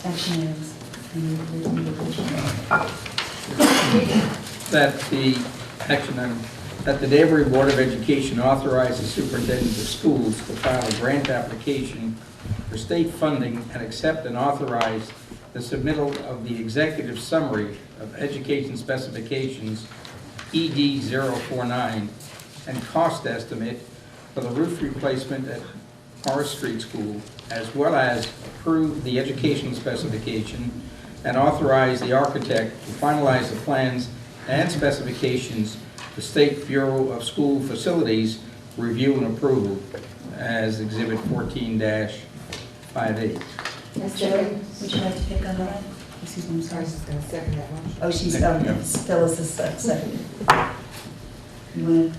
[SPEAKER 1] Action items.
[SPEAKER 2] That the action item, that the Danbury Board of Education authorize the superintendent of schools to file a grant application for state funding and accept and authorize the submittal of the executive summary of education specifications ED 049 and cost estimate for the roof replacement at Morris Street School, as well as approve the education specification and authorize the architect to finalize the plans and specifications to State Bureau of School Facilities review and approval as Exhibit 14-58.
[SPEAKER 1] Ms. Jerry, would you like to pick on that? Excuse me, I'm sorry.
[SPEAKER 11] She's going to second that motion.
[SPEAKER 1] Oh, she's, Phyllis is second. You want to?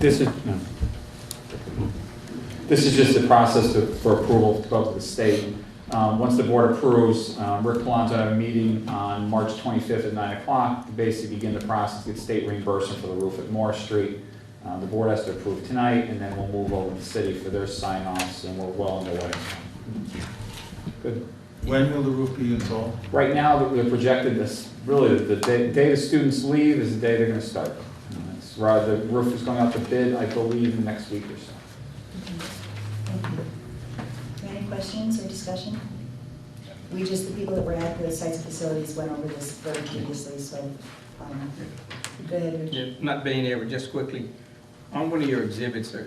[SPEAKER 14] This is just the process for approval to go to the state. Once the board approves, Rick Palonzo had a meeting on March 25th at 9 o'clock to basically begin the process to get state reimbursement for the roof at Morris Street. The board has to approve tonight, and then we'll move over to the city for their sign-offs, and we're well underway. Good.
[SPEAKER 3] When will the roof be installed?
[SPEAKER 14] Right now, the projected, really, the day the students leave is the day they're going to start. The roof is going out to bid, I believe, next week or so.
[SPEAKER 1] Thank you. Any questions or discussion? We just, the people that were at the sites and facilities went over this very previously, so go ahead. Rich.
[SPEAKER 2] Yeah, not being there, but just quickly, on one of your exhibits, or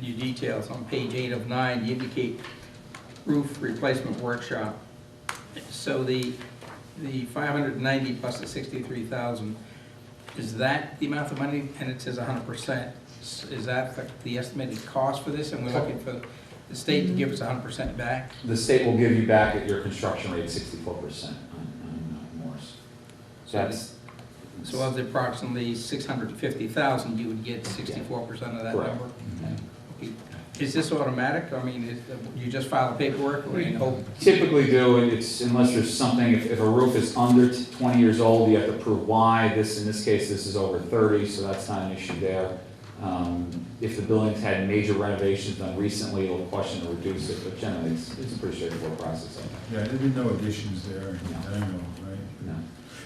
[SPEAKER 2] your details on page 8 of 9, you indicate roof replacement workshop. So the 590 plus the 63,000, is that the amount of money? And it says 100%. Is that the estimated cost for this? And we're looking for the state to give us 100% back?
[SPEAKER 14] The state will give you back at your construction rate 64% on Morris.
[SPEAKER 2] So of the approximately 650,000, you would get 64% of that
[SPEAKER 14] Correct.
[SPEAKER 2] number? Okay. Is this automatic? I mean, you just file the paperwork or you hope?
[SPEAKER 14] Typically do, and it's unless there's something, if a roof is under 20 years old, you have to prove why. In this case, this is over 30, so that's not an issue there. If the building's had major renovations done recently, it'll question to reduce it, but generally it's a pretty straightforward process.
[SPEAKER 3] Yeah, there been no additions there, I know, right?
[SPEAKER 14] No.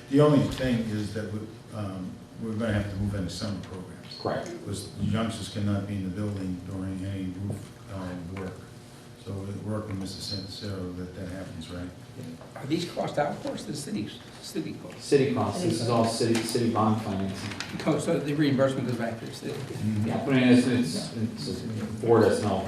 [SPEAKER 3] The only thing is that we're going to have to move into summer programs.
[SPEAKER 14] Correct.
[SPEAKER 3] Because youngsters cannot be in the building during any roof work. So we're working with Mr. Santacero that happens, right?
[SPEAKER 2] Are these cost out, of course, the city costs?
[SPEAKER 14] City costs, this is all city bond financing.
[SPEAKER 2] So the reimbursement goes back to the city?
[SPEAKER 14] Yeah, but I mean, it's, the board has no,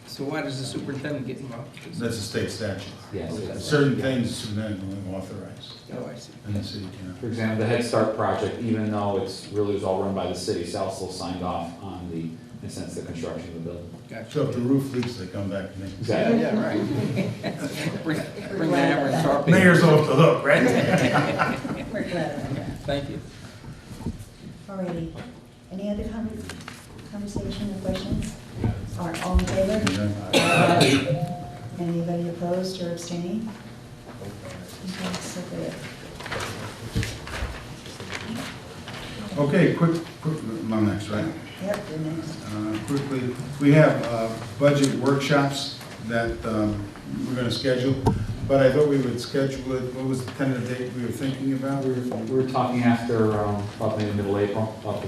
[SPEAKER 2] So why does the superintendent get involved?
[SPEAKER 3] That's a state statute.
[SPEAKER 14] yes.
[SPEAKER 3] Certain things the superintendent will authorize,
[SPEAKER 2] Oh, I see.
[SPEAKER 3] and the city cannot.
[SPEAKER 14] For example, the Head Start project, even though it's really was all run by the city, Sal still signed off on the, in a sense, the construction of the building.
[SPEAKER 2] Gotcha.
[SPEAKER 3] So if the roof leaks, they come back to me.
[SPEAKER 14] Exactly.
[SPEAKER 2] Yeah, right. Bring the hammer and saw.
[SPEAKER 3] Mayor's off the hook, right?
[SPEAKER 1] We're glad about that.
[SPEAKER 2] Thank you.
[SPEAKER 1] Alrighty. Any other conversation or questions? All in favor? Anybody opposed or abstaining? Okay, so good.
[SPEAKER 3] Okay, quick, I'm next, right?
[SPEAKER 1] Yep, you're next.
[SPEAKER 3] Quickly, we have budget workshops that we're going to schedule, but I thought we would schedule it, what was the tentative date we were thinking about?
[SPEAKER 14] We were talking after, about maybe middle April, about the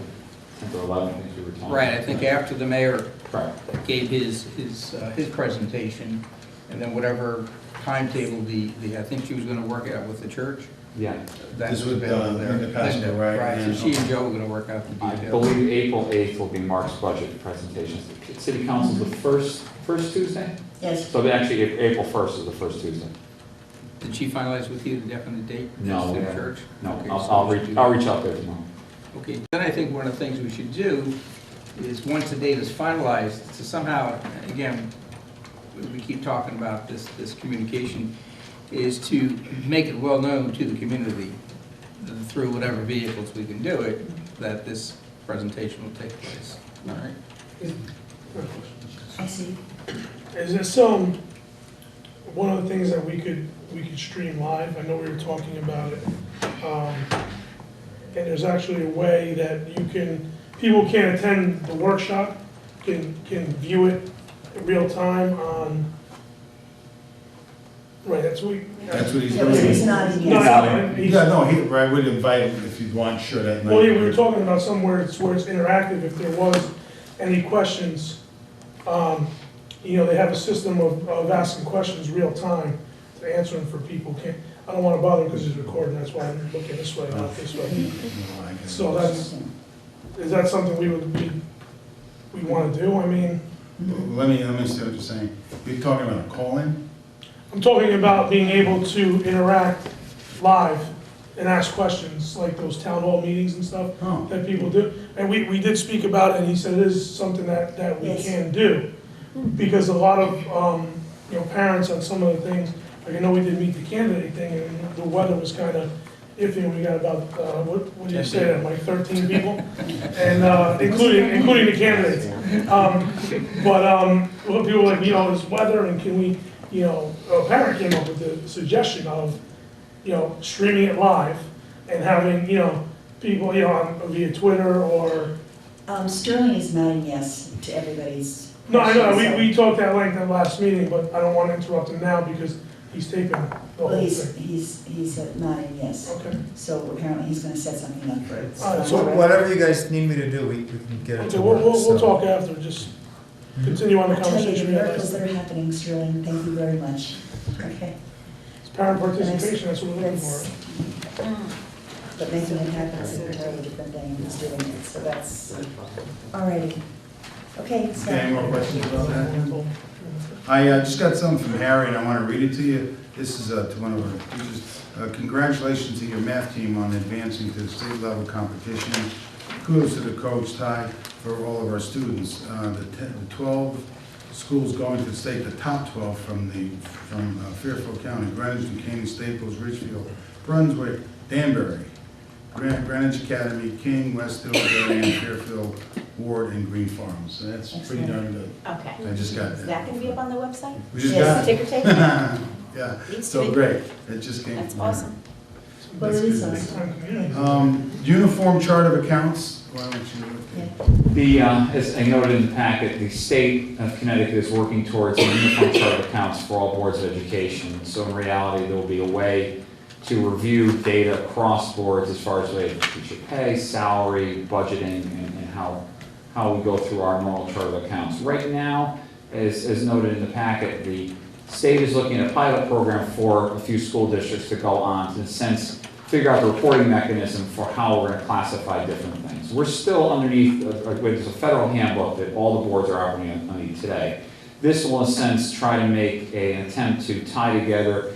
[SPEAKER 14] 10th or 11th, I think we were talking.
[SPEAKER 2] Right, I think after the mayor
[SPEAKER 14] Right.
[SPEAKER 2] gave his presentation, and then whatever timetable I think she was gonna work out with the church.
[SPEAKER 14] Yeah.
[SPEAKER 2] That's
[SPEAKER 3] This would,
[SPEAKER 2] available there.
[SPEAKER 3] Linda Pasco, right?
[SPEAKER 2] Right, so
[SPEAKER 3] And-
[SPEAKER 2] she and Joe are gonna work out the
[SPEAKER 14] I
[SPEAKER 2] details.
[SPEAKER 14] believe April 8th will be Mark's budget presentation. City Council's the first Tuesday?
[SPEAKER 1] Yes.
[SPEAKER 14] So actually, April 1st is the first Tuesday.
[SPEAKER 2] Did she finalize with you the definite date?
[SPEAKER 14] No,
[SPEAKER 2] Just
[SPEAKER 14] we
[SPEAKER 2] the
[SPEAKER 14] haven't.
[SPEAKER 2] church?
[SPEAKER 14] No,
[SPEAKER 2] Okay,
[SPEAKER 14] I'll,
[SPEAKER 2] so
[SPEAKER 14] I'll
[SPEAKER 2] we should
[SPEAKER 14] reach,
[SPEAKER 2] do
[SPEAKER 14] I'll
[SPEAKER 2] that.
[SPEAKER 14] reach out there tomorrow.
[SPEAKER 2] Okay, then I think one of the things we should do is, once the date is finalized, to somehow, again, we keep talking about this communication, is to make it well known to the community, through whatever vehicles we can do it, that this presentation will take place. All right?
[SPEAKER 1] I see.
[SPEAKER 15] Is this one of the things that we could stream live? I know we were talking about it. And there's actually a way that people can't attend the workshop, can view it in real time on, right, that's what
[SPEAKER 3] he's
[SPEAKER 1] Yeah,
[SPEAKER 3] doing.
[SPEAKER 1] he's nodding
[SPEAKER 15] No,
[SPEAKER 1] yes.
[SPEAKER 3] Yeah, no, I would invite him if you'd want, sure, that night.
[SPEAKER 15] Well, yeah, we were talking about somewhere where it's interactive, if there was any questions. They have a system of asking questions real time to answer them for people. I don't want to bother because it's recorded, that's why I'm looking this way, not this way. So is that something we want to do? I mean,
[SPEAKER 3] Let me see what you're saying. You're talking about a call-in?
[SPEAKER 15] I'm talking about being able to interact live and ask questions, like those town hall meetings and stuff
[SPEAKER 3] Oh.
[SPEAKER 15] that people do. And we did speak about it, and he said it is something that we
[SPEAKER 1] Yes.
[SPEAKER 15] can do. Because a lot of, parents on some of the things, like I know we did meet the candidate thing, and the weather was kind of iffy, and we got about, what do you say, that, like 13 people? And, including the candidates. But people were like, this weather, and can we, a parent came up with the suggestion of, streaming it live and having, people, via Twitter or.
[SPEAKER 1] Sterling is nodding yes to everybody's.
[SPEAKER 15] No, I know,
[SPEAKER 1] questions,
[SPEAKER 15] we talked at length at last meeting, but I don't want to interrupt him now because he's taping the
[SPEAKER 1] Well,
[SPEAKER 15] whole
[SPEAKER 1] he's
[SPEAKER 15] thing.
[SPEAKER 1] nodding yes.
[SPEAKER 15] Okay.
[SPEAKER 1] So apparently he's gonna set something up for it.
[SPEAKER 15] All right,
[SPEAKER 16] So whatever you guys need me to do, we can get it
[SPEAKER 15] Okay,
[SPEAKER 16] to
[SPEAKER 15] we'll,
[SPEAKER 16] work.
[SPEAKER 15] we'll
[SPEAKER 16] so.
[SPEAKER 15] talk after, just continue on the
[SPEAKER 1] I'll tell you
[SPEAKER 15] conversation
[SPEAKER 1] the
[SPEAKER 15] we had
[SPEAKER 1] miracles
[SPEAKER 15] last
[SPEAKER 1] that
[SPEAKER 15] night.
[SPEAKER 1] are happening, Sterling, thank you very much. Okay.
[SPEAKER 15] It's parent participation, that's what we're looking
[SPEAKER 1] That's-
[SPEAKER 15] for.
[SPEAKER 1] But making it happen is an entirely different thing, he's doing it, so that's, alrighty. Okay, so.
[SPEAKER 3] Okay, any more questions about that? I just got something from Harry, and I want to read it to you. This is to one of our teachers. Congratulations to your math team on advancing to the state level competition. Kudos to the coach, Ty, for all of our students. The 12 schools going to the state, the top 12 from Fairfield County, Greenwich, Duquesne, Staples, Richfield, Brunswick, Danbury, Greenwich Academy, King, West Hill, Darien, Fairfield, Ward, and Green Farms. So that's pretty darn good.
[SPEAKER 12] Okay.
[SPEAKER 3] I just got
[SPEAKER 12] Is
[SPEAKER 3] that.
[SPEAKER 12] that gonna be up on the website?
[SPEAKER 3] We just
[SPEAKER 1] Yes.
[SPEAKER 3] got it.
[SPEAKER 12] Ticker tape?
[SPEAKER 3] Yeah,
[SPEAKER 12] Needs to
[SPEAKER 3] so
[SPEAKER 12] be.
[SPEAKER 3] great. It just came.
[SPEAKER 12] That's
[SPEAKER 3] from
[SPEAKER 12] awesome.
[SPEAKER 1] Well, it is awesome.
[SPEAKER 15] Big time community.
[SPEAKER 3] Uniform chart of accounts. Why don't you?
[SPEAKER 14] The, as I noted in the packet, the state of Connecticut is working towards a uniform chart of accounts for all boards of education. So in reality, there will be a way to review data across boards as far as related to teacher pay, salary, budgeting, and how we go through our normal chart of accounts. Right now, as noted in the packet, the State is looking at a pilot program for a few school districts to go on to, in a sense, figure out the reporting mechanism for how we're going to classify different things. We're still underneath, there's a federal handbook that all the boards are operating underneath today. This will, in a sense, try to make an attempt to tie together,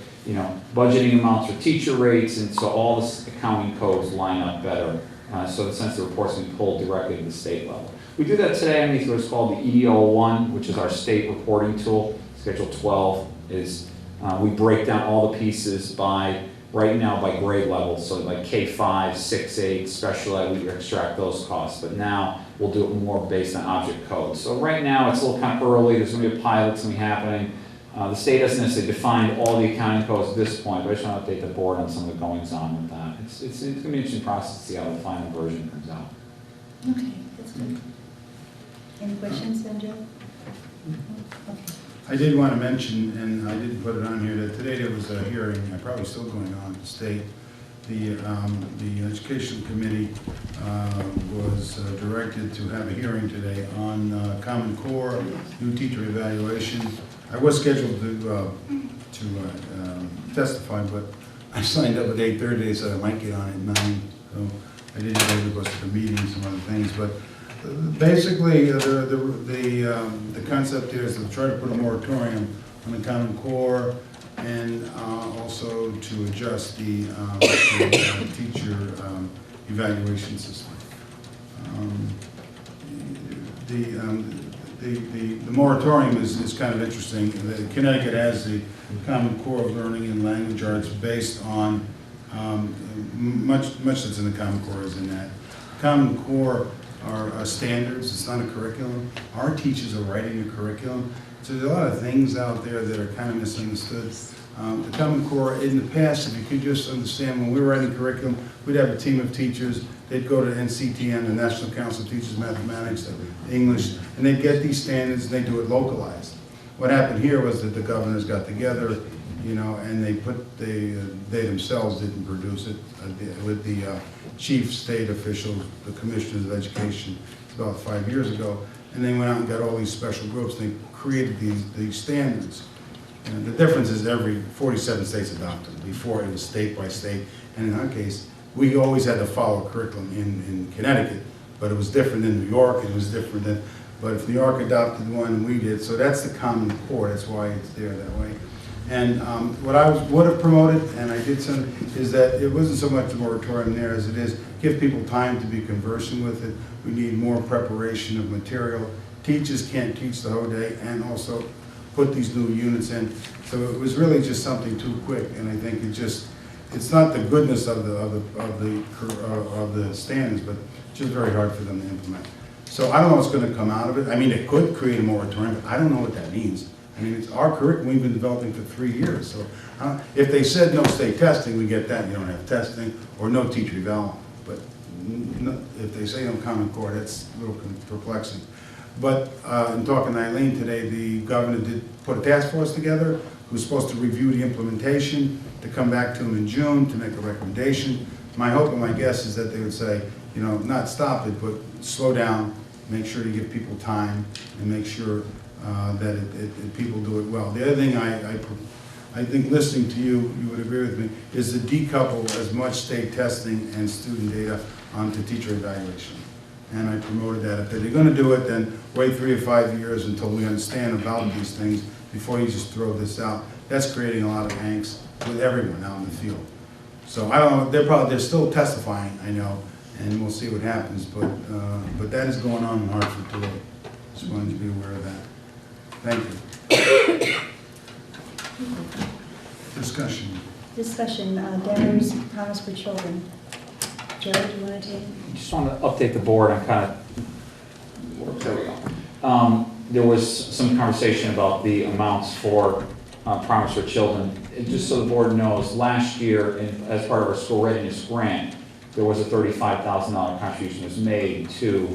[SPEAKER 14] budgeting amounts for teacher rates, and so all the accounting codes line up better. So in a sense, the reports can be pulled directly to the state level. We do that today underneath what's called the EDO1, which is our state reporting tool. Schedule 12 is, we break down all the pieces right now by grade level, so like K5, 6, 8, special ed, we extract those costs, but now we'll do it more based on object code. So right now it's a little kind of early, there's going to be a pilot that's going to be happening. The state doesn't necessarily define all the accounting codes at this point, but I just want to update the board on some of the goings on with that. It's going to be an interesting process to see how the final version comes out.
[SPEAKER 1] Okay, that's good. Any questions, Sandra? Okay.
[SPEAKER 3] I did want to mention, and I didn't put it on here, that today there was a hearing, probably still going on at the state. The Education Committee was directed to have a hearing today on Common Core, new teacher evaluation. I was scheduled to testify, but I signed up at 8:30, so I might get on at 9. So I didn't go because of the meetings and other things, but basically, the concept here is to try to put a moratorium on the Common Core and also to adjust the teacher evaluation system. The moratorium is kind of interesting. Connecticut has the Common Core of Learning and Language Arts based on much that's in the Common Core is in that. Common Core are standards, it's not a curriculum. Our teachers are writing a curriculum. So there's a lot of things out there that are kind of misunderstood. The Common Core, in the past, if you could just understand, when we were writing curriculum, we'd have a team of teachers, they'd go to NCTM, the National Council of Teachers Mathematics, English, and they'd get these standards and they do it localized. What happened here was that the governors got together, and they themselves didn't produce it with the chief state officials, the commissioners of education, about 5 years ago, and they went out and got all these special groups. They created these standards. And the difference is every 47 states adopted. Before it was state by state, and in our case, we always had to follow curriculum in Connecticut, but it was different in New York, it was different than, but if New York adopted one, we did, so that's the Common Core, that's why it's there that way. And what I would have promoted, and I did some, is that it wasn't so much the moratorium there as it is give people time to be conversant with it. We need more preparation of material. Teachers can't teach the whole day, and also put these new units in. So it was really just something too quick, and I think it's not the goodness of the standards, but just very hard for them to implement. So I don't know what's going to come out of it. I mean, it could create a moratorium, but I don't know what that means. I mean, it's our curriculum we've been developing for 3 years. So if they said no state testing, we get that. You don't have testing, or no teacher eval. But if they say no Common Core, that's a little perplexing. But in talking to Eileen today, the governor did put a task force together who was supposed to review the implementation, to come back to him in June to make a recommendation. My hope and my guess is that they would say, not stop it, but slow down, make sure to give people time, and make sure that people do it well. The other thing I think listening to you would agree with me, is to decouple as much state testing and student data onto teacher evaluation. And I promoted that. If they're going to do it, then wait 3 or 5 years until we understand about these things before you just throw this out. That's creating a lot of angst with everyone out in the field. So I don't know, they're still testifying, I know, and we'll see what happens, but that is going on in Hartford today. Just wanted you to be aware of that. Thank you. Discussion. Danbury's Promise for Children. Joe, do you want to take?
[SPEAKER 14] I just want to update the board on kind of, there we go. There was some conversation about the amounts for Promise for Children. Just so the board knows, last year, as part of our school readiness grant, there was a $35,000 contribution was made to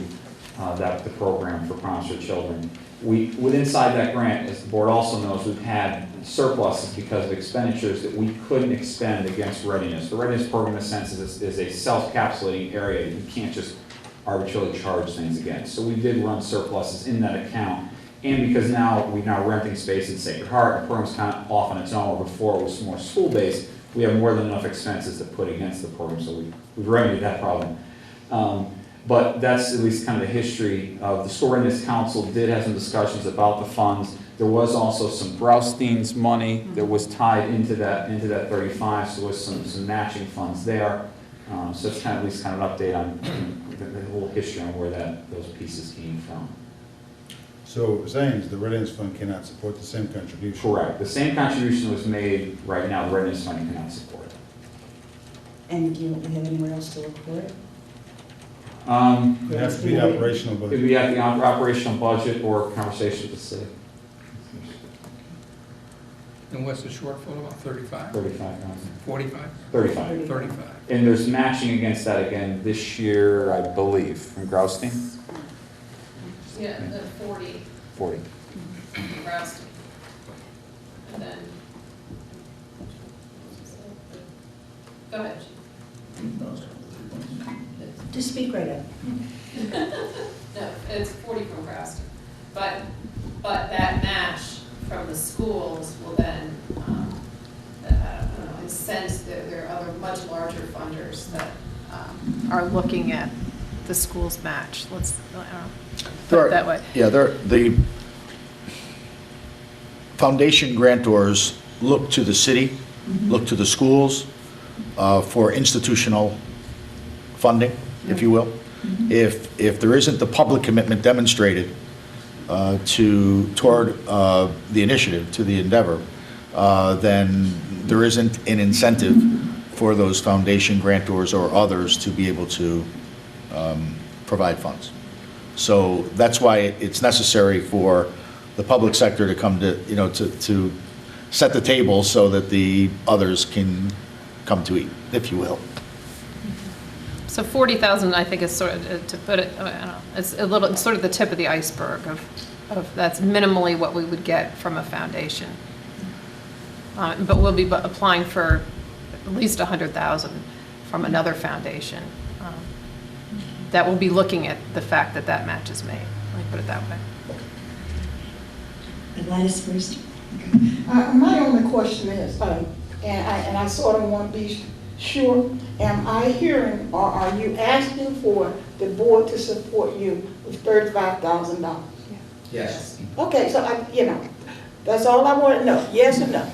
[SPEAKER 14] the program for Promise for Children. Inside that grant, as the board also knows, we've had surpluses because of expenditures that we couldn't expend against readiness. The readiness program, in a sense, is a self-capsulating area that you can't just arbitrarily charge things against. So we did run surpluses in that account, And because now we're now renting space in Sacred Heart, the program's kind of off on its own, where before it was more school-based, we have more than enough expenses to put against the program, so we've remedied that problem. But that's at least kind of the history of the School Readiness Council did have some discussions about the funds. There was also some Braustein's money that was tied into that 35, so there was some matching funds there. So that's kind of at least kind of an update on the whole history on where those pieces came from.
[SPEAKER 3] So what we're saying is the Readiness Fund cannot support the same contribution.
[SPEAKER 14] Correct. The same contribution was made right now, the Readiness Fund cannot support.
[SPEAKER 1] And do you have anywhere else to look for it?
[SPEAKER 3] It has to be operational
[SPEAKER 14] It
[SPEAKER 3] budget.
[SPEAKER 14] would be at the operational budget or conversation with the city.
[SPEAKER 2] And what's the shortfall, about 35?
[SPEAKER 14] 35,000.
[SPEAKER 2] 45?
[SPEAKER 14] 35.
[SPEAKER 2] 35.
[SPEAKER 14] And there's matching against that again this year, I believe, from Graustein?
[SPEAKER 17] Yeah, the 40.
[SPEAKER 14] 40.
[SPEAKER 17] Rousting. And then. Go ahead.
[SPEAKER 1] Just speak right up.
[SPEAKER 17] No, it's 40 from Rousting. But that match from the schools will then, I don't know, incent, there are other much larger funders that are looking at the school's match. Let's, I don't know, put it that way.
[SPEAKER 18] Yeah, the foundation grantors look to the city, look to the schools for institutional funding, if you will. If there isn't the public commitment demonstrated toward the initiative, to the endeavor, then there isn't an incentive for those foundation grantors or others to be able to provide funds. So that's why it's necessary for the public sector to come to, to set the table so that the others can come to eat, if you will.
[SPEAKER 17] So 40,000, I think, is sort of, to put it, I don't know, it's a little, it's sort of the tip of the iceberg of that's minimally what we would get from a foundation. But we'll be applying for at least 100,000 from another foundation that will be looking at the fact that that match is made. Let me put it that way.
[SPEAKER 1] Gladys first.
[SPEAKER 11] My only question is, and I sort of want to be sure, am I hearing or are you asking for the board to support you with $35,000?
[SPEAKER 18] Yes.
[SPEAKER 11] Okay, so that's all I want to know, yes or no?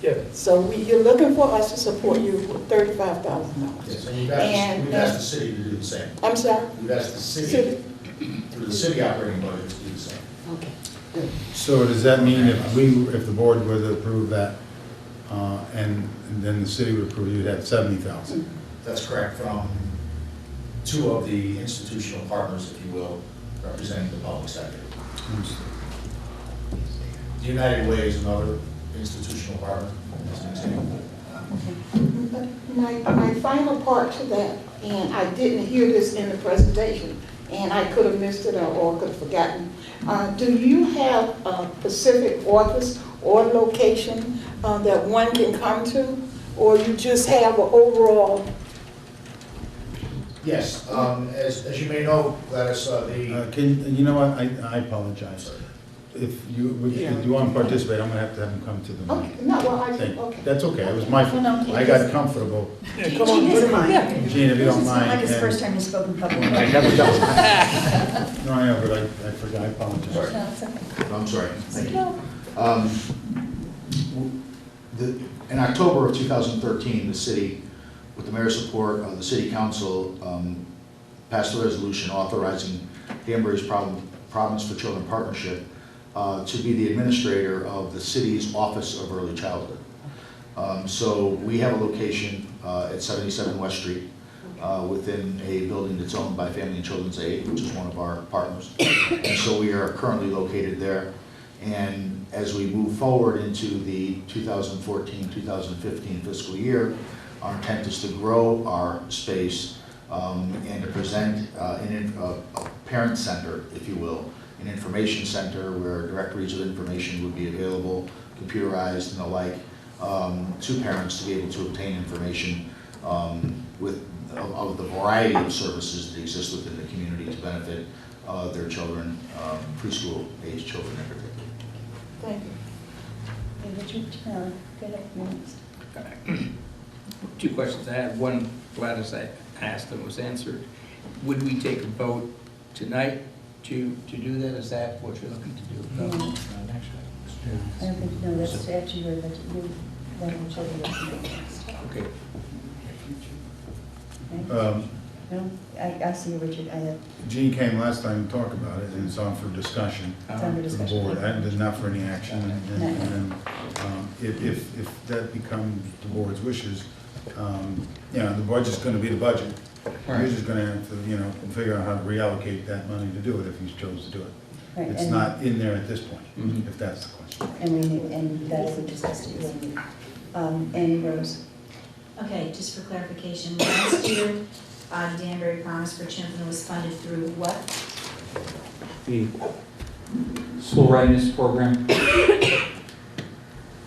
[SPEAKER 15] Yeah.
[SPEAKER 11] So you're looking for us to support you with $35,000?
[SPEAKER 18] Yes, and we've asked the city to do the same.
[SPEAKER 11] I'm sorry?
[SPEAKER 18] We've asked the city, through the city operating budget, to do the same.
[SPEAKER 11] Okay.
[SPEAKER 3] So does that mean if the board were to approve that, and then the city would approve, you'd have 70,000?
[SPEAKER 18] That's correct, from two of the institutional partners, if you will, representing the public sector. The United Way is another institutional partner, as an example.
[SPEAKER 11] My final part to that, and I didn't hear this in the presentation, and I could have missed it or could have forgotten. Do you have a specific office or location that one can come to, or you just have an overall?
[SPEAKER 18] Yes, as you may know, Gladys,
[SPEAKER 3] you know what, I apologize. If you want to participate, I'm going to have him come to the
[SPEAKER 11] Okay,
[SPEAKER 3] meeting.
[SPEAKER 11] no, well, okay.
[SPEAKER 3] That's okay, it was my fault.
[SPEAKER 1] No,
[SPEAKER 3] I got comfortable.
[SPEAKER 1] Gene doesn't mind.
[SPEAKER 3] Gene, if you don't
[SPEAKER 1] It's not
[SPEAKER 3] mind.
[SPEAKER 1] like it's the first time you've spoken publicly.
[SPEAKER 3] I never done. No, I know, but I forgot, I apologize.
[SPEAKER 1] No, it's okay.
[SPEAKER 18] I'm sorry, thank you. In October of 2013, the city, with the mayor's support of the city council, passed a resolution authorizing Danbury's Province for Children Partnership to be the administrator of the city's Office of Early Childhood. So we have a location at 77 West Street within a building that's owned by Family and Children's Aid, which is one of our partners. And so we are currently located there. And as we move forward into the 2014-2015 fiscal year, our intent is to grow our space and to present a parent center, if you will, an information center where directories of information would be available, computerized and the like, to parents to be able to obtain information of the variety of services that exist within the community to benefit their children, preschool age children in particular.
[SPEAKER 11] Thank you.
[SPEAKER 1] Okay, Richard, go ahead, you're next.
[SPEAKER 2] Two questions. I had one, Gladys, I asked and was answered. Would we take a vote tonight to do that? Is that what you're looking to do? No.
[SPEAKER 1] I don't think, no, that's actually your budget, you, that will show you next.
[SPEAKER 2] Okay.
[SPEAKER 1] No, I see you, Richard, I have,
[SPEAKER 3] Gene came last time to talk about it, and it's on for discussion.
[SPEAKER 1] it's under
[SPEAKER 3] For the
[SPEAKER 1] discussion.
[SPEAKER 3] board, and not for any action, and then, if that becomes the board's wishes, the budget's gonna be the budget. You're just gonna have to, figure out how to reallocate that money to do it if you chose to do it.
[SPEAKER 1] Right,
[SPEAKER 3] It's
[SPEAKER 1] and-
[SPEAKER 3] not in there at this point,
[SPEAKER 2] Mhm.
[SPEAKER 3] if that's the question.
[SPEAKER 1] and that's what discussed it. Annie Rose.
[SPEAKER 12] Okay, just for clarification, last year, Danbury Promise for Children was funded through what?
[SPEAKER 14] The school readiness program.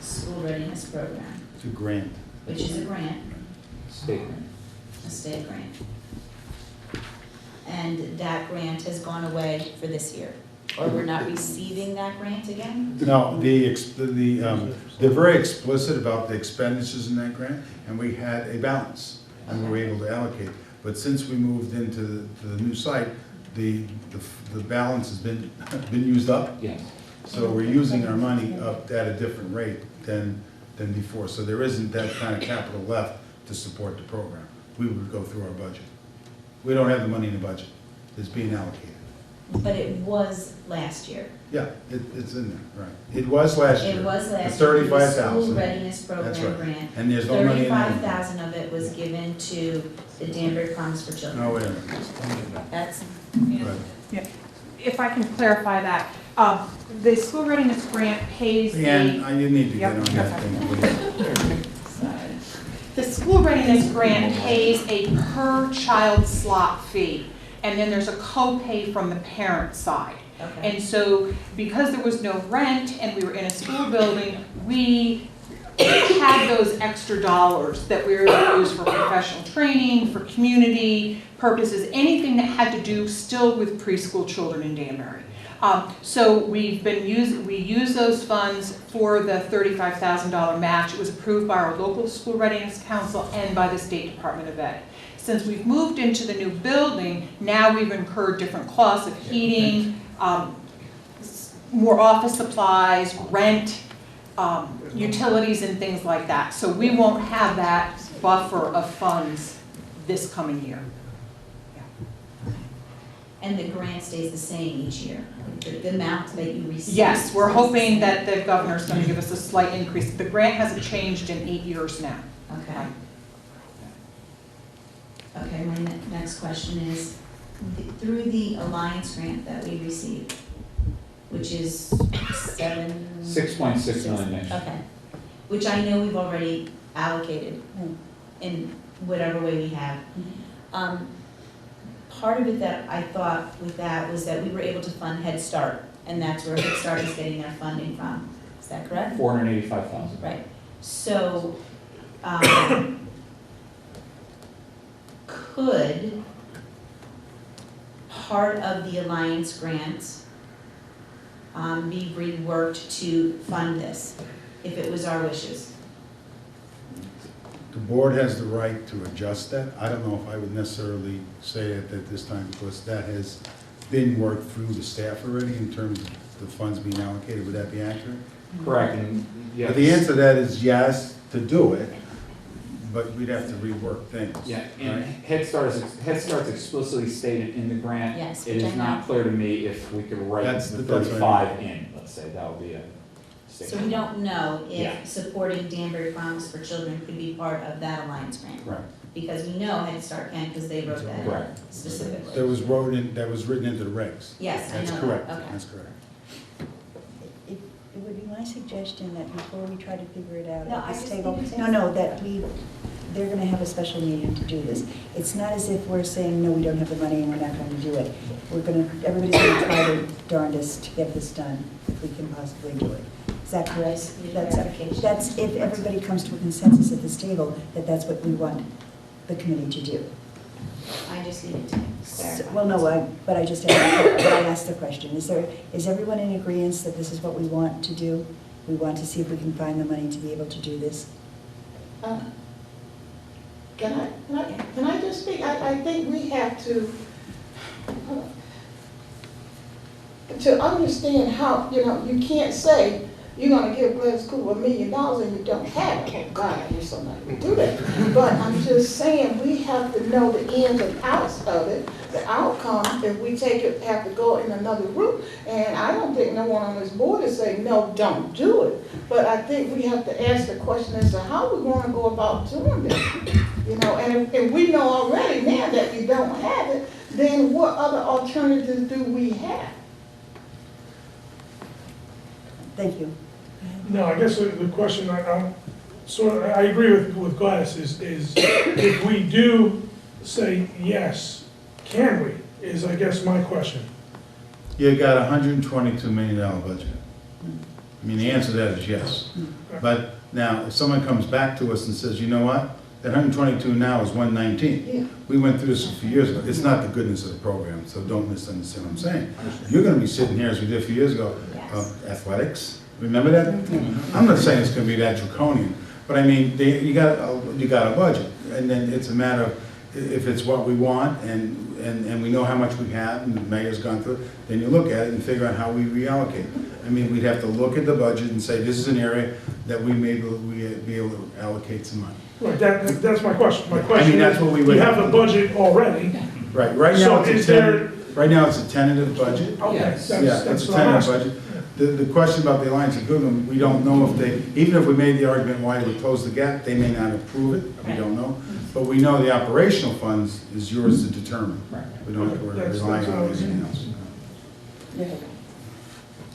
[SPEAKER 12] School Readiness Program,
[SPEAKER 3] It's a grant.
[SPEAKER 12] which is a grant,
[SPEAKER 14] State grant.
[SPEAKER 12] a state grant. And that grant has gone away for this year, or we're not receiving that grant again?
[SPEAKER 3] No, they're very explicit about the expenditures in that grant, and we had a balance, and we were able to allocate. But since we moved into the new site, the balance has been used up.
[SPEAKER 14] Yes.
[SPEAKER 3] So we're using our money up at a different rate than before. So there isn't that kind of capital left to support the program. We would go through our budget. We don't have the money in the budget. It's being allocated.
[SPEAKER 12] But it was last year.
[SPEAKER 3] Yeah, it's in there, right. It was last year.
[SPEAKER 12] It was last
[SPEAKER 3] The
[SPEAKER 12] year. The
[SPEAKER 3] 35,000.
[SPEAKER 12] School Readiness
[SPEAKER 3] That's
[SPEAKER 12] Program
[SPEAKER 3] right.
[SPEAKER 12] grant.
[SPEAKER 3] And there's no money in there.
[SPEAKER 12] 35,000 of it was given to the Danbury Promise for Children.
[SPEAKER 3] No, wait a minute.
[SPEAKER 12] That's,
[SPEAKER 3] Right.
[SPEAKER 10] Yeah. If I can clarify that, the school readiness grant pays
[SPEAKER 3] Leanne, you need to get
[SPEAKER 10] Yep,
[SPEAKER 3] on that thing, please.
[SPEAKER 10] the school readiness grant pays a per child slot fee, and then there's a co-pay from the parent side.
[SPEAKER 12] okay.
[SPEAKER 10] And so, because there was no rent and we were in a school building, we had those extra dollars that we were able to use for professional training, for community purposes, anything that had to do still with preschool children in Danbury. So we use those funds for the $35,000 match. It was approved by our local school readiness council and by the State Department of Ed. Since we've moved into the new building, now we've incurred different costs of heating, more office supplies, rent, utilities and things like that. So we won't have that buffer of funds this coming year.
[SPEAKER 12] And the grant stays the same each year, the amount that you receive?
[SPEAKER 10] Yes, we're hoping that the governor's going to give us a slight increase. The grant hasn't changed in 8 years now.
[SPEAKER 12] Okay. Okay, my next question is, through the Alliance grant that we received, which is
[SPEAKER 14] 6.6 million next year.
[SPEAKER 12] Okay, which I know we've already allocated in whatever way we have. Part of it that I thought with that was that we were able to fund Head Start, and that's where Head Start is getting their funding from. Is that correct?
[SPEAKER 14] $485,000.
[SPEAKER 12] Right. So, could part of the Alliance grant be reworked to fund this, if it was our wishes?
[SPEAKER 3] The board has the right to adjust that. I don't know if I would necessarily say it at this time, because that has been worked through the staff already in terms of the funds being allocated. Would that be accurate?
[SPEAKER 14] Correct, and yes.
[SPEAKER 3] But the answer to that is yes, to do it, but we'd have to rework things.
[SPEAKER 14] Yeah, and
[SPEAKER 3] right?
[SPEAKER 14] Head Start's explicitly stated in the grant.
[SPEAKER 12] Yes,
[SPEAKER 14] It
[SPEAKER 12] which
[SPEAKER 14] is
[SPEAKER 12] I
[SPEAKER 14] not
[SPEAKER 12] know.
[SPEAKER 14] clear to me if we could write
[SPEAKER 3] That's
[SPEAKER 14] the
[SPEAKER 3] what I
[SPEAKER 14] 35 in, let's say, that would be a
[SPEAKER 12] So
[SPEAKER 14] statement.
[SPEAKER 12] we don't know
[SPEAKER 14] Yeah.
[SPEAKER 12] if supporting Danbury Promise for Children could be part of that Alliance grant?
[SPEAKER 3] Right.
[SPEAKER 12] Because we know Head Start can, because they wrote that in
[SPEAKER 14] Correct.
[SPEAKER 12] specifically.
[SPEAKER 3] That was written into the regs.
[SPEAKER 12] Yes, I know
[SPEAKER 3] That's
[SPEAKER 12] that.
[SPEAKER 3] correct,
[SPEAKER 12] Okay.
[SPEAKER 3] that's correct.
[SPEAKER 1] It would be my suggestion that before we try to figure it out
[SPEAKER 12] No,
[SPEAKER 1] at
[SPEAKER 12] I
[SPEAKER 1] this
[SPEAKER 12] just
[SPEAKER 1] table,
[SPEAKER 12] think it's-
[SPEAKER 1] they're gonna have a special meeting to do this. It's not as if we're saying, no, we don't have the money and we're not going to do it. Everybody's gonna try their darndest to get this done, if we can possibly do it. Is that correct?
[SPEAKER 12] Just need clarification.
[SPEAKER 1] That's if everybody comes to a consensus at this table, that that's what we want the committee to do.
[SPEAKER 12] I just needed to clarify.
[SPEAKER 1] Well, no, but I just asked the question. Is everyone in agreement that this is what we want to do? We want to see if we can find the money to be able to do this?
[SPEAKER 11] Can I just speak? I think we have to understand how, you can't say you're gonna give Glen School $1 million and you don't have it. Oh God, I wish somebody would do that. But I'm just saying, we have to know the ins and outs of it, the outcome, if we have to go in another route. And I don't think no one on this board is saying, no, don't do it. But I think we have to ask the question as to how we're gonna go about doing this. And if we know already now that you don't have it, then what other alternatives do we have?
[SPEAKER 1] Thank you.
[SPEAKER 15] No, I guess the question, I agree with Gladys, is if we do say yes, can we, is I guess my question.
[SPEAKER 3] You got a $122 million budget. I mean, the answer to that is yes. But now, if someone comes back to us and says, you know what, that 122 now is 119.
[SPEAKER 11] Yeah.
[SPEAKER 3] We went through this a few years ago. It's not the goodness of the program, so don't misunderstand what I'm saying. You're gonna be sitting here, as we did a few years ago, athletics, remember that? I'm not saying it's gonna be that draconian, but I mean, you got a budget, and then it's a matter of if it's what we want, and we know how much we have, and the mayor's gone through it, then you look at it and figure out how we reallocate. I mean, we'd have to look at the budget and say, this is an area that we may be able to allocate some money.
[SPEAKER 15] Right, that's my question. My question
[SPEAKER 3] I mean, that's what we would
[SPEAKER 15] have the budget already.
[SPEAKER 3] Right, right now it's a tentative budget.
[SPEAKER 15] Okay,
[SPEAKER 3] Yeah,
[SPEAKER 15] that's
[SPEAKER 3] it's a
[SPEAKER 15] what I'm
[SPEAKER 3] tentative
[SPEAKER 15] asking.
[SPEAKER 3] budget. The question about the Alliance of Goodman, we don't know if they, even if we made the argument why they would close the gap, they may not approve it, we don't know. But we know the operational funds is yours to determine. We don't have to rely on anything else.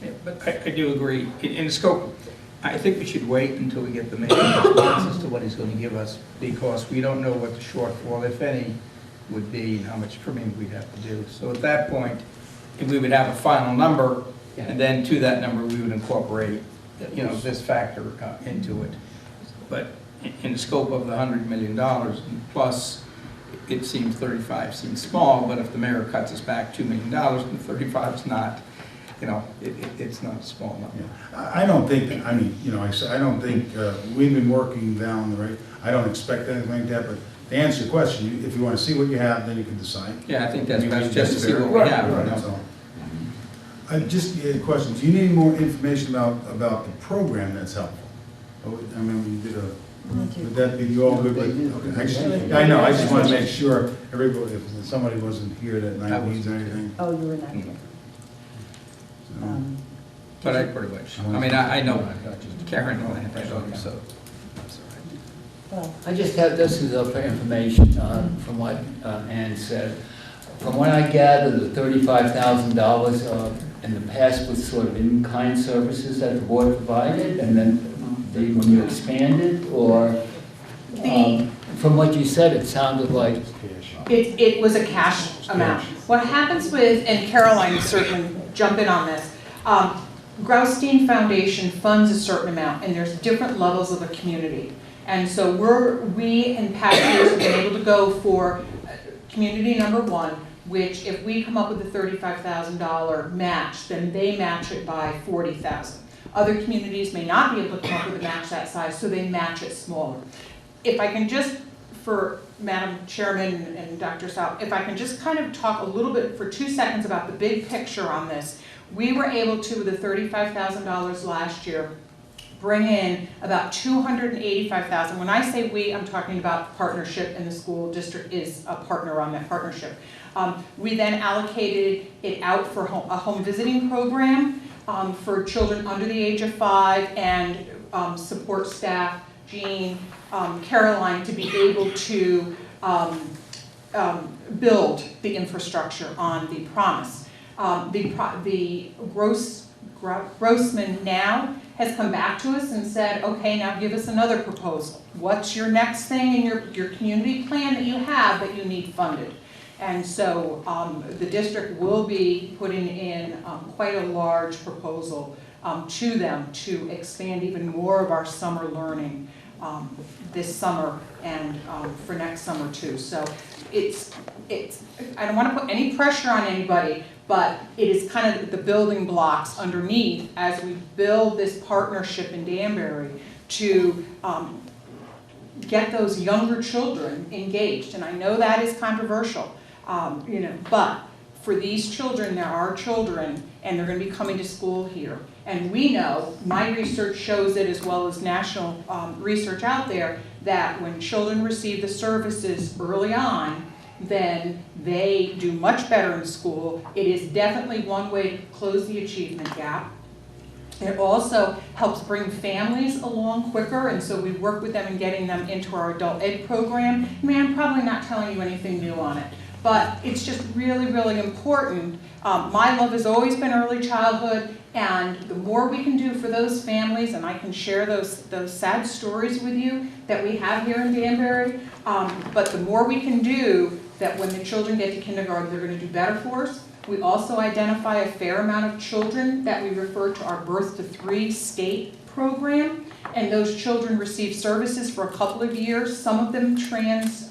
[SPEAKER 2] Yeah, but I do agree. In the scope, I think we should wait until we get the mayor's response as to what he's going to give us, because we don't know what the shortfall, if any, would be, and how much trimming we'd have to do. So at that point, if we would have a final number, and then to that number, we would incorporate, this factor into it. But in the scope of the $100 million, plus, it seems 35 seems small, but if the mayor cuts us back $2 million, then 35 is not, it's not a small number.
[SPEAKER 3] I don't think, I don't think, we've been working down the right, I don't expect anything like that, but to answer your question, if you want to see what you have, then you can decide.
[SPEAKER 2] Yeah, I think that's best, just to see what we have.
[SPEAKER 3] That's all. Just a question, do you need more information about the program that's helpful? I mean, we did would that be all good? Okay. I know, I just want to make sure everybody, if somebody wasn't here that night needs anything.
[SPEAKER 1] Oh, you were not here.
[SPEAKER 2] But I pretty much, I know Karen will have that, so.
[SPEAKER 1] Well,
[SPEAKER 19] I just have, this is for information from what Ann said. From what I gather, the $35,000 in the past was sort of in-kind services that the board provided, and then when you expanded, or from what you said, it sounded like
[SPEAKER 10] it was a cash amount. What happens with, and Caroline certainly jump in on this, Graustein Foundation funds a certain amount, and there's different levels of a community. And so we in past years have been able to go for community number 1, which if we come up with a $35,000 match, then they match it by $40,000. Other communities may not be able to come up with a match that size, so they match it smaller. If I can just, for Madam Chairman and Dr. Sal, if I can just kind of talk a little bit for 2 seconds about the big picture on this. We were able to, with the $35,000 last year, bring in about $285,000. When I say we, I'm talking about the partnership, and the school district is a partner on that partnership. We then allocated it out for a home visiting program for children under the age of 5, and support staff, Jean, Caroline, to be able to build the infrastructure on the promise. The Grossman now has come back to us and said, okay, now give us another proposal. What's your next thing in your community plan that you have that you need funded? And so the district will be putting in quite a large proposal to them to expand even more of our summer learning this summer and for next summer too. So I don't want to put any pressure on anybody, but it is kind of the building blocks underneath as we build this partnership in Danbury to get those younger children engaged. And I know that is controversial, but for these children, they're our children, and they're going to be coming to school here. And we know, my research shows it as well as national research out there, that when children receive the services early on, then they do much better in school. It is definitely one way to close the achievement gap. It also helps bring families along quicker, and so we work with them in getting them into our adult ed program. I mean, I'm probably not telling you anything new on it, but it's just really, really important. My love has always been early childhood, and the more we can do for those families, and I can share those sad stories with you that we have here in Danbury, but the more we can do, that when the children get to kindergarten, they're going to do better for us. We also identify a fair amount of children that we refer to our Birth to 3 state program, and those children receive services for a couple of years. Some of them transfer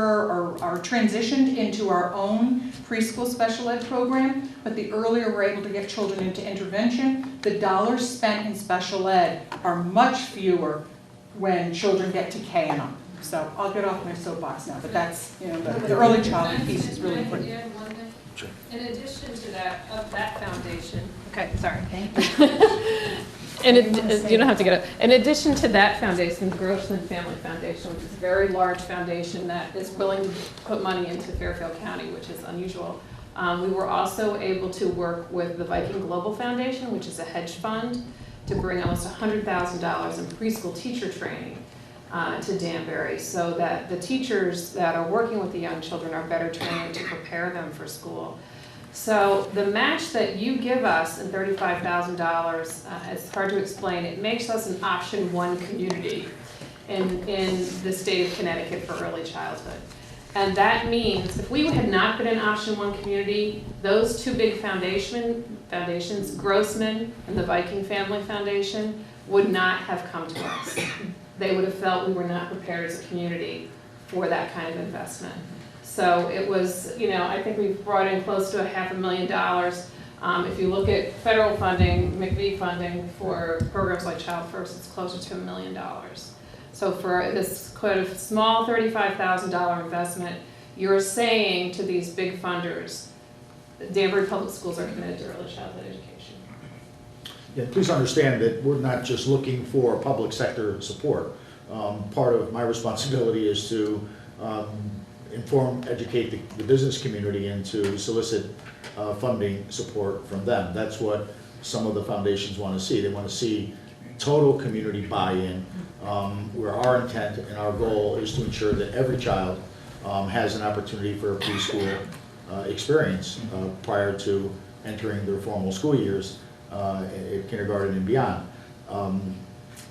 [SPEAKER 10] or are transitioned into our own preschool special ed program, but the earlier we're able to get children into intervention, the dollars spent in special ed are much fewer when children get to K and up. So I'll get off my soapbox now, but that's, the early childhood piece is really important.
[SPEAKER 17] In addition to that, of that foundation, okay, sorry.
[SPEAKER 1] Thank you.
[SPEAKER 17] You don't have to get up. In addition to that foundation, the Grossman Family Foundation, which is a very large foundation that is willing to put money into Fairfield County, which is unusual. We were also able to work with the Viking Global Foundation, which is a hedge fund, to bring almost $100,000 in preschool teacher training to Danbury, so that the teachers that are working with the young children are better trained to prepare them for school. So the match that you give us in $35,000, it's hard to explain. It makes us an option 1 community in the state of Connecticut for early childhood. And that means if we had not been an option 1 community, those 2 big foundations, Grossman and the Viking Family Foundation, would not have come to us. They would have felt we were not prepared as a community for that kind of investment. So it was, I think we've brought in close to $500,000. If you look at federal funding, McVie funding for programs like Child First, it's closer to $1 million. So for this kind of small $35,000 investment, you're saying to these big funders, Danbury Public Schools are committed to early childhood education.
[SPEAKER 18] Yeah, please understand that we're not just looking for public sector support. Part of my responsibility is to inform, educate the business community and to solicit funding support from them. That's what some of the foundations want to see. They want to see total community buy-in, where our intent and our goal is to ensure that every child has an opportunity for a preschool experience prior to entering their formal school years at kindergarten and beyond.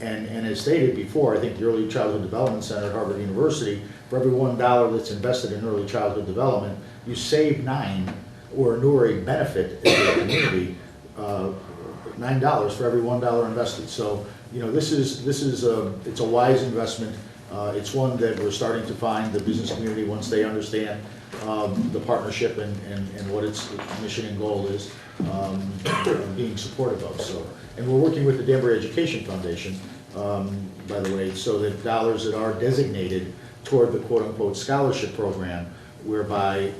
[SPEAKER 18] And as stated before, I think the Early Childhood Development Center at Harvard University, for every $1 that's invested in early childhood development, you save 9 or inure a benefit to the community, $9 for every $1 invested. So, this is it's a wise investment. It's one that we're starting to find the business community, once they understand the partnership and what its mission and goal is, being supportive of. So, and we're working with the Danbury Education Foundation, by the way, so that dollars that are designated toward the quote-unquote scholarship program, whereby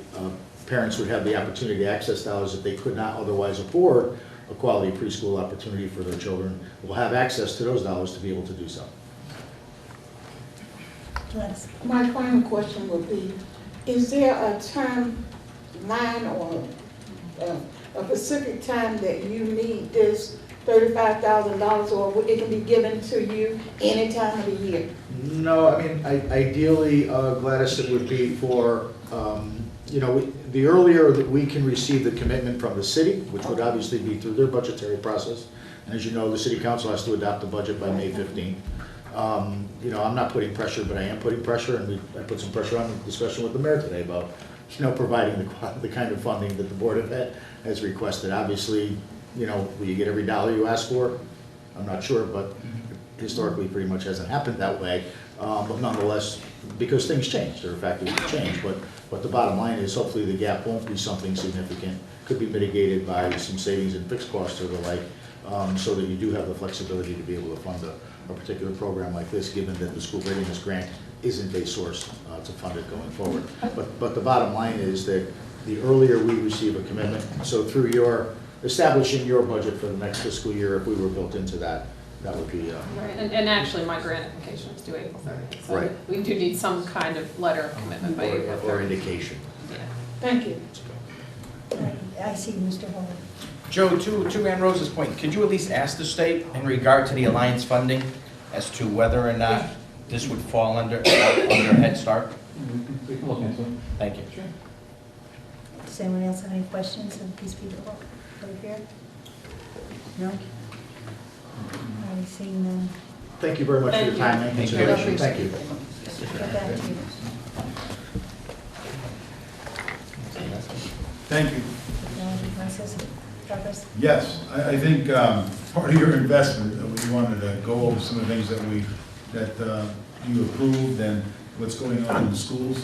[SPEAKER 18] parents would have the opportunity to access dollars that they could not otherwise afford a quality preschool opportunity for their children, will have access to those dollars to be able to do so.
[SPEAKER 11] My final question would be, is there a timeline or a specific time that you need this $35,000, or it can be given to you any time of the year?
[SPEAKER 18] No, I mean, ideally, Gladys, it would be for, the earlier that we can receive the commitment from the city, which would obviously be through their budgetary process. And as you know, the city council has to adopt the budget by May 15th. I'm not putting pressure, but I am putting pressure, and I put some pressure on the discussion with the mayor today about, providing the kind of funding that the board has requested. Obviously, will you get every dollar you ask for? I'm not sure, but historically pretty much hasn't happened that way. But nonetheless, because things change, there are factors that change, but the bottom line is hopefully the gap won't be something significant, could be mitigated by some savings in fixed costs or the like, so that you do have the flexibility to be able to fund a particular program like this, given that the school readiness grant isn't a source to fund it going forward. But the bottom line is that the earlier we receive a commitment, so through your establishing your budget for the next fiscal year, if we were built into that, that would be.
[SPEAKER 17] Right, and actually my grant application is due April 30th. So
[SPEAKER 18] Right.
[SPEAKER 17] we do need some kind of letter of commitment by April 30th.
[SPEAKER 18] Or indication.
[SPEAKER 17] Yeah.
[SPEAKER 11] Thank you.
[SPEAKER 1] I see Mr. Hall.
[SPEAKER 13] Joe, to Ann Rose's point, could you at least ask the state in regard to the Alliance funding as to whether or not this would fall under Head Start?
[SPEAKER 14] We can look into it.
[SPEAKER 13] Thank you.
[SPEAKER 14] Sure.
[SPEAKER 1] Does anyone else have any questions of these people over here? No? I've seen them.
[SPEAKER 18] Thank you very much for your time and
[SPEAKER 13] Thank you.
[SPEAKER 18] consideration. Thank you.
[SPEAKER 1] Get back to you.
[SPEAKER 3] Thank you.
[SPEAKER 1] Process, progress.
[SPEAKER 3] Yes, I think part of your investment, we wanted to go over some of the things that you approved and what's going on in the schools.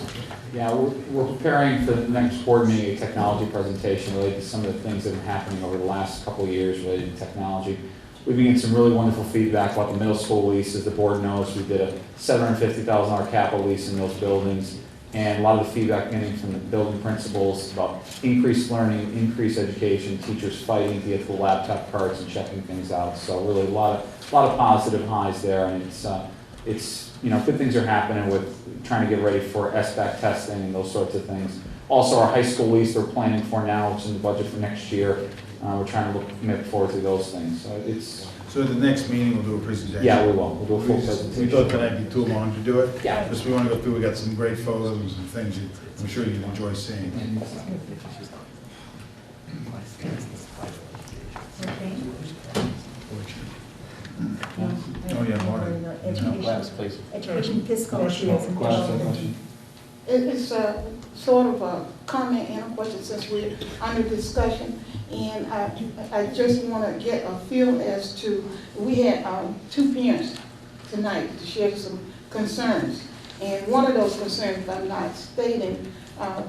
[SPEAKER 14] Yeah, we're preparing for the next board meeting a technology presentation related to some of the things that have been happening over the last couple of years related to technology. We've been getting some really wonderful feedback about the middle school lease. As the board knows, we did a $750,000 capital lease in those buildings. And a lot of the feedback getting from the building principals about increased learning, increased education, teachers fighting to get the laptop cards and checking things out. So really a lot of positive highs there, and it's good things are happening with trying to get ready for SBAC testing and those sorts of things. Also, our high school lease we're planning for now, which is in the budget for next year. We're trying to commit forward to those things.
[SPEAKER 3] So at the next meeting, we'll do a presentation?
[SPEAKER 14] Yeah, we will. We'll do a full presentation.
[SPEAKER 3] We thought tonight would be too long to do it?
[SPEAKER 14] Yeah.
[SPEAKER 3] Because we want to go through, we got some great photos and things that I'm sure you'd enjoy seeing.
[SPEAKER 1] Okay.
[SPEAKER 3] Oh, yeah, Marty.
[SPEAKER 13] Last, please.
[SPEAKER 1] Education fiscal.
[SPEAKER 11] It's sort of a comment and a question since we're under discussion. And I just want to get a feel as to, we had two parents tonight to share some concerns. And one of those concerns, if I'm not stating,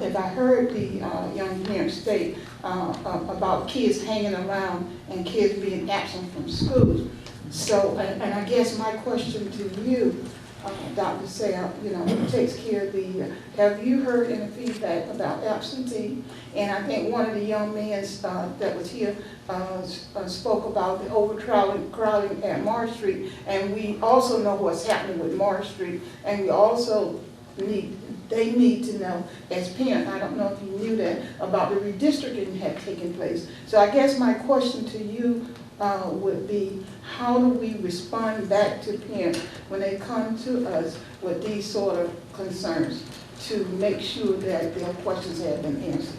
[SPEAKER 11] if I heard the young parent state about kids hanging around and kids being absent from school. So, and I guess my question to you, Dr. Sayre, takes care of the, have you heard any feedback about absentee? And I think one of the young men that was here spoke about the overcrowding at Marsh Street. And we also know what's happening with Marsh Street. And we also they need to know as parents, I don't know if you knew that, about the redistricting had taken place. So I guess my question to you would be, how do we respond back to parents when they come to us with these sort of concerns to make sure that their questions have been answered?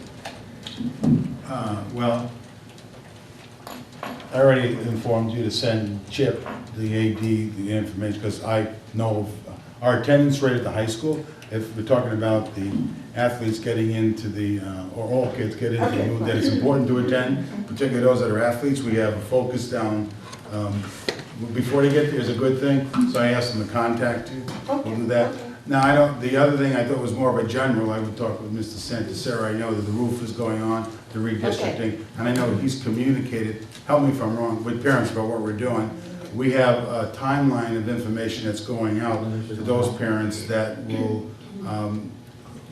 [SPEAKER 3] Well, I already informed you to send Chip, the AD, the information, because I know of our attendance rate at the high school. If we're talking about the athletes getting into the, or all kids get into the mood that it's important to attend, particularly those that are athletes, we have a focus down before they get there is a good thing, so I asked them to contact you. We'll do that. Now, the other thing I thought was more of a general, I would talk with Mr. Santasera. I know that the roof is going on, the redistricting, and I know he's communicated, help me if I'm wrong, with parents about what we're doing. We have a timeline of information that's going out to those parents that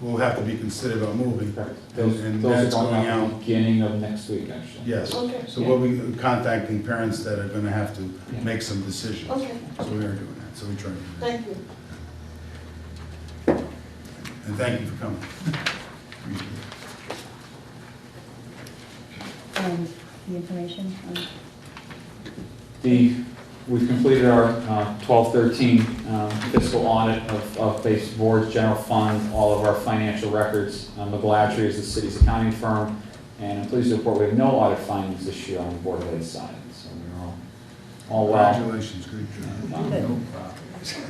[SPEAKER 3] will have to be considered on moving. And that's going out
[SPEAKER 14] beginning of next week, actually.
[SPEAKER 3] Yes.
[SPEAKER 11] Okay.
[SPEAKER 3] So we'll be contacting parents that are going to have to make some decisions.
[SPEAKER 11] Okay.
[SPEAKER 3] So we are doing that. So we try to do that.
[SPEAKER 11] Thank you.
[SPEAKER 3] And thank you for coming.
[SPEAKER 1] And the information on
[SPEAKER 14] We've completed our 12-13 fiscal audit of base board's general fund, all of our financial records. McGladrey is the city's accounting firm, and I'm pleased to report we have no audit findings this year on the Board of Ed side. So we're all well.
[SPEAKER 3] Congratulations, good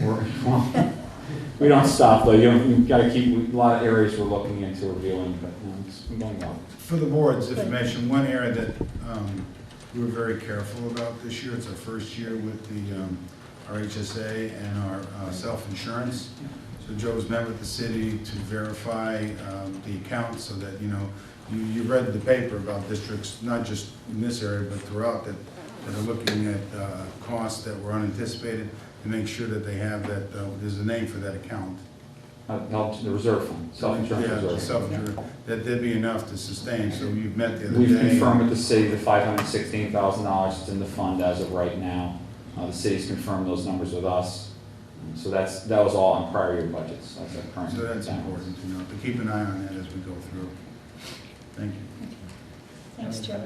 [SPEAKER 14] Well, we don't stop though. You've got to keep a lot of areas we're looking into reviewing, but it's been going well.
[SPEAKER 3] For the board's information, one area that we were very careful about this year, it's our first year with our HSA and our self-insurance. So So Joe's met with the city to verify the accounts so that, you read the paper about districts, not just in this area, but throughout, that are looking at costs that were unanticipated to make sure that they have that, there's a name for that account.
[SPEAKER 14] No, the reserve fund, self-insurance
[SPEAKER 3] Yeah,
[SPEAKER 14] reserve.
[SPEAKER 3] self-insurance, that there'd be enough to sustain, so you've met the other day.
[SPEAKER 14] We've confirmed with the city the $516,000 is in the fund as of right now. The city's confirmed those numbers with us. So that was all on prior year budgets. That's our current.
[SPEAKER 3] So that's important to know, to keep an eye on that as we go through. Thank you.
[SPEAKER 1] Thanks, Joe.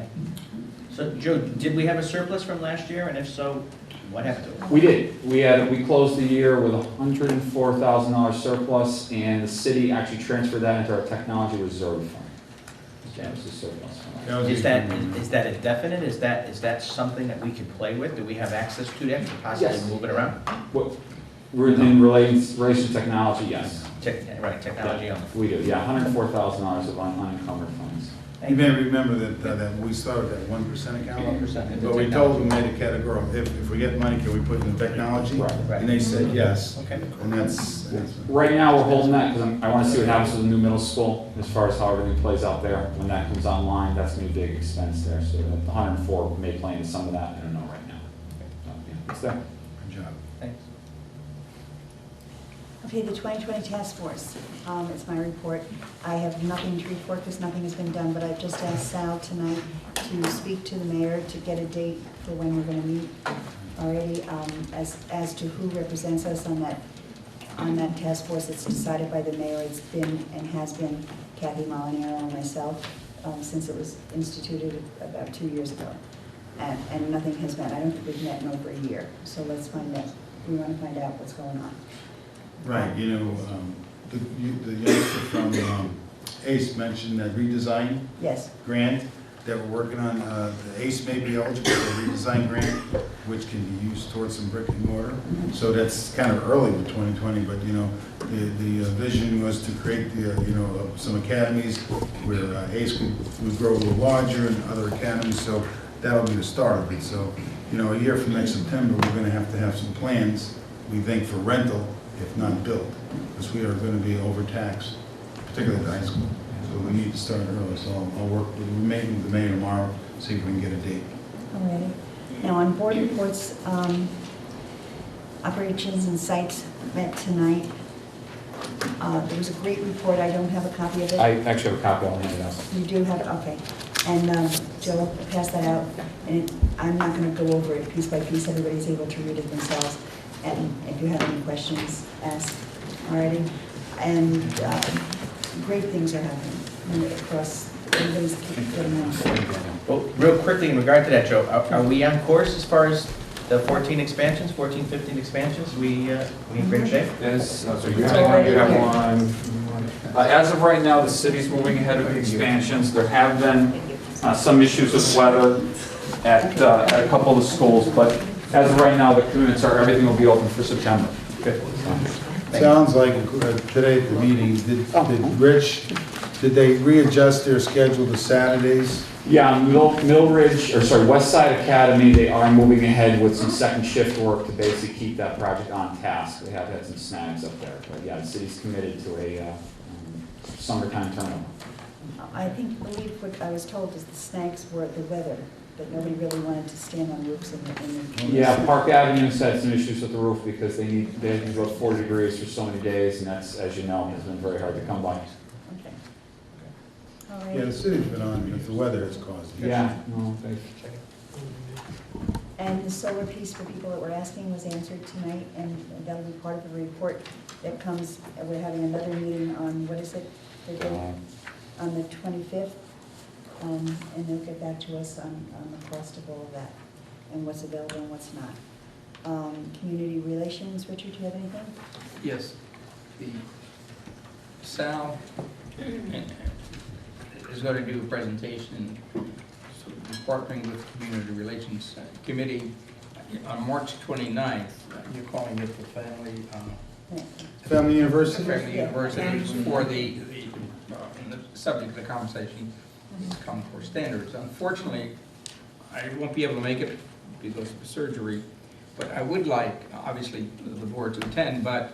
[SPEAKER 13] So, Joe, did we have a surplus from last year, and if so, what happened to it?
[SPEAKER 14] We did. We closed the year with a $104,000 surplus, and the city actually transferred that into our technology reserve fund. That was the surplus fund.
[SPEAKER 13] Is that indefinite? Is that something that we can play with? Do we have access to that to possibly
[SPEAKER 14] Yes.
[SPEAKER 13] move it around?
[SPEAKER 14] In relation to technology, yes.
[SPEAKER 13] Right, technology only.
[SPEAKER 14] We do, yeah, $104,000 of unencumbered funds.
[SPEAKER 3] You may remember that we started at 1% account.
[SPEAKER 13] 1%.
[SPEAKER 3] But we told them, made a category, if we get money, can we put it in technology?
[SPEAKER 14] Right.
[SPEAKER 3] And they said yes.
[SPEAKER 13] Okay.
[SPEAKER 3] And that's
[SPEAKER 14] Right now, we're holding that because I want to see what happens with the new middle school as far as how everything plays out there. When that comes online, that's going to be a big expense there. So the 104 may play into some of that. I don't know right now. So, yeah, it's there.
[SPEAKER 3] Good job.
[SPEAKER 13] Thanks.
[SPEAKER 1] Okay, the 2020 task force, it's my report. I have nothing to report because nothing has been done, but I've just asked Sal tonight to speak to the mayor to get a date for when we're going to meet already. As to who represents us on that task force, it's decided by the mayor. It's been and has been Kathy Molinaro and myself since it was instituted about 2 years ago. And nothing has met. I don't think we've met in over a year. So let's find out. We want to find out what's going on.
[SPEAKER 3] Right, the youngster from ACE mentioned that redesign
[SPEAKER 1] Yes.
[SPEAKER 3] grant that we're working on. The ACE may be eligible for a redesign grant, which can be used towards some brick and mortar. So that's kind of early with 2020, but the vision was to create some academies where ACE would grow a little larger and other academies. So that'll be the start of it. So a year from next September, we're going to have some plans. We think for rental, if not built, because we are going to be overtaxed, particularly at the high school. So we need to start early. So I'll work with the mayor tomorrow, see if we can get a date.
[SPEAKER 1] Alrighty. Now on board reports, operations and sites met tonight. There was a great report. I don't have a copy of it.
[SPEAKER 14] I actually have a copy. I'll hand it out.
[SPEAKER 1] You do have it? Okay. And Joe, pass that out. And I'm not going to go over it piece by piece. Everybody's able to read it themselves. And if you have any questions, ask. Alrighty. And great things are happening across. Everybody's getting on.
[SPEAKER 13] Well, real quickly in regard to that, Joe, are we on course as far as the 14 expansions, 14, 15 expansions? We in great shape?
[SPEAKER 14] Yes, so you have one. As of right now, the city's moving ahead with the expansions. There have been some issues with weather at a couple of the schools, but as of right now, the commitments are everything will be open for September. Okay.
[SPEAKER 3] Sounds like today at the meeting, did they readjust their schedule to Saturdays?
[SPEAKER 14] Yeah, West Side Academy, they are moving ahead with some second shift work to basically keep that project on task. They have had some snags up there, but yeah, the city's committed to a summertime turnover.
[SPEAKER 1] I believe what I was told is the snags were the weather, that nobody really wanted to stand on roofs in the
[SPEAKER 14] Yeah, Park Avenue's had some issues with the roof because they had to go 40 degrees for so many days, and that's, as you know, has been very hard to come by.
[SPEAKER 1] Okay. All right.
[SPEAKER 3] Yeah, the city's been on, but the weather has caused it.
[SPEAKER 14] Yeah. No,
[SPEAKER 1] And the solar piece for people that were asking was answered tonight, and that'll be part of the report that comes. We're having another meeting on, what is it? The date? On the 25th. And they'll get back to us on the cost of all of that and what's available and what's not. Community relations, Richard, do you have anything?
[SPEAKER 2] Yes. Sal is going to do a presentation, partnering with the Community Relations Committee on March 29th. You're calling it the
[SPEAKER 3] Family University?
[SPEAKER 2] Family University for the subject of the conversation is Common Core Standards. Unfortunately, I won't be able to make it because of the surgery, but I would like, obviously, the board to attend, but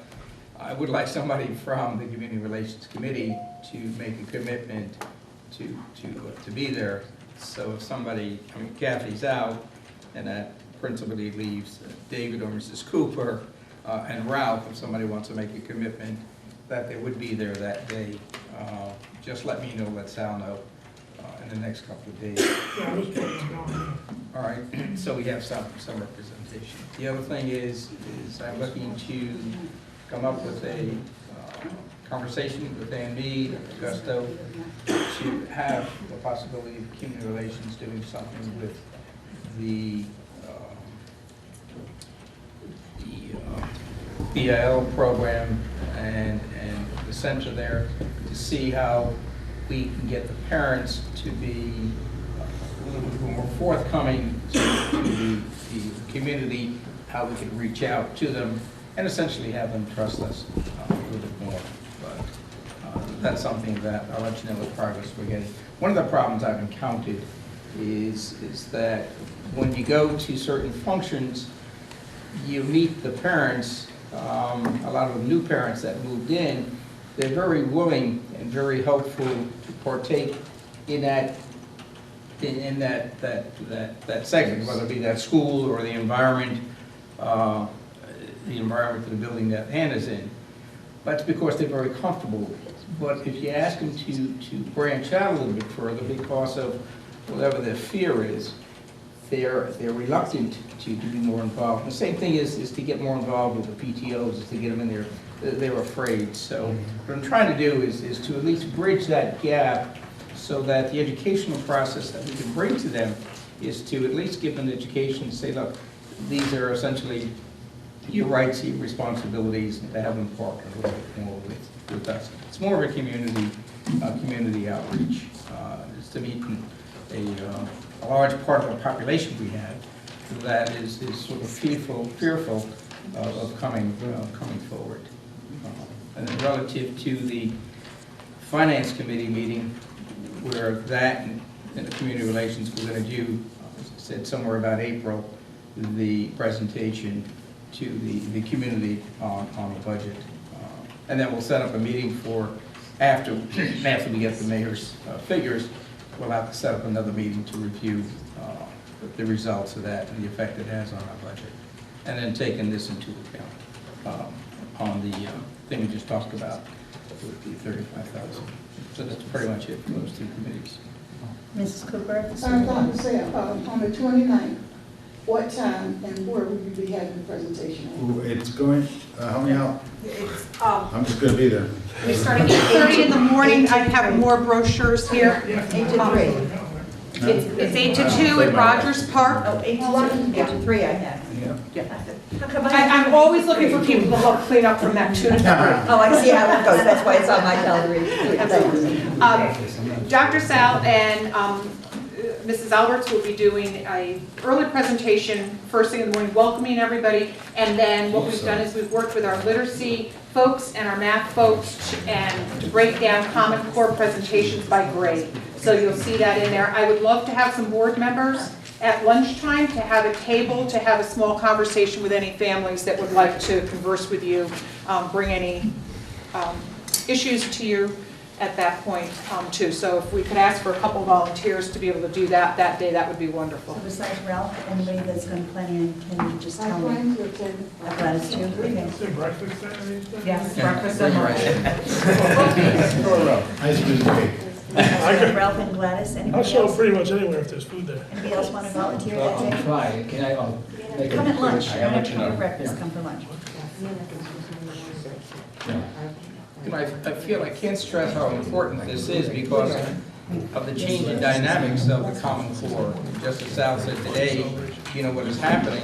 [SPEAKER 2] I would like somebody from the Community Relations Committee to make a commitment to be there. So if somebody, I mean, Kathy's out, and that principally leaves David or Mrs. Cooper and Ralph, if somebody wants to make a commitment that they would be there that day, just let me know, let Sal know in the next couple of days.
[SPEAKER 15] Yeah, I was planning on going.
[SPEAKER 2] All right, so we have some representation. The other thing is I'm looking to come up with a conversation with A&B, Augusto, to have the possibility of community relations doing something with the BIL program and the center there, to see how we can get the parents to be a little bit more forthcoming to the community, how we can reach out to them and essentially have them trust us a little bit more. But that's something that I'll let you know what progress we're getting. One of the problems I've encountered is that when you go to certain functions, you meet the parents, a lot of the new parents that moved in, they're very willing and very helpful to partake in that segment, whether it be that school or the environment of the building that Hannah's in. That's because they're very comfortable. But if you ask them to branch out a little bit further because of whatever their fear is, they're reluctant to be more involved. The same thing is to get more involved with the PTOs, is to get them in there. They're afraid. So what I'm trying to do is to at least bridge that gap so that the educational process that we can bring to them is to at least give them the education and say, look, these are essentially your rights, your responsibilities, and to have them partner a little bit more with us. It's more of a community outreach. It's to meet a large part of the population we have that is sort of fearful of coming forward. And then relative to the Finance Committee meeting, where that and the Community Relations, we're going to do, as I said, somewhere about April, the presentation to the community on the budget. And then we'll set up a meeting for after we get the mayor's figures, we'll have to set up another meeting to review the results of that and the effect it has on our budget. And then taking this into account on the thing we just talked about with the 35,000. So that's pretty much it for those two committees.
[SPEAKER 1] Mrs. Cooper?
[SPEAKER 11] Dr. Sam, on the 29th, what time and where will you be having the presentation?
[SPEAKER 3] Ooh, it's going, help me out.
[SPEAKER 20] It's,
[SPEAKER 3] I'm just going to be there.
[SPEAKER 20] we're starting at 8:30 in the morning. I have more brochures here.
[SPEAKER 1] 8 to 3.
[SPEAKER 20] It's 8 to 2 at Rogers Park.
[SPEAKER 1] Oh, 8 to 3 I have.
[SPEAKER 20] I'm always looking for people to help clean up from that 2 to 3.
[SPEAKER 1] Oh, I see how it goes. That's why it's on my calendar.
[SPEAKER 20] Dr. Sal and Mrs. Alberts will be doing an early presentation first thing in the morning, welcoming everybody. And then what we've done is we've worked with our literacy folks and our math folks to break down Common Core presentations by grade. So you'll see that in there. I would love to have some board members at lunchtime to have a table, to have a small conversation with any families that would like to converse with you, bring any issues to you at that point too. So if we could ask for a couple volunteers to be able to do that day, that would be wonderful.
[SPEAKER 1] So besides Ralph, anybody that's going to plan in, can you just tell me? Gladys too? Okay.
[SPEAKER 15] Breakfast at anything?
[SPEAKER 20] Yes, breakfast and
[SPEAKER 3] Ice cream cake.
[SPEAKER 1] Ralph and Gladys,
[SPEAKER 15] I'll
[SPEAKER 1] anybody
[SPEAKER 15] show up
[SPEAKER 1] else?
[SPEAKER 15] pretty much anywhere if there's food there.
[SPEAKER 1] Anybody else want to volunteer that
[SPEAKER 19] I'll
[SPEAKER 1] day?
[SPEAKER 19] try. Can I, make
[SPEAKER 1] Come
[SPEAKER 19] a
[SPEAKER 1] at lunch. You
[SPEAKER 19] I'll
[SPEAKER 1] don't have
[SPEAKER 19] let
[SPEAKER 1] to
[SPEAKER 19] you
[SPEAKER 1] come
[SPEAKER 19] know.
[SPEAKER 1] for breakfast, come for lunch.
[SPEAKER 2] You know, I feel I can't stress how important this is because of the changing dynamics of the Common Core. Just as Sal said today, you know, what is happening.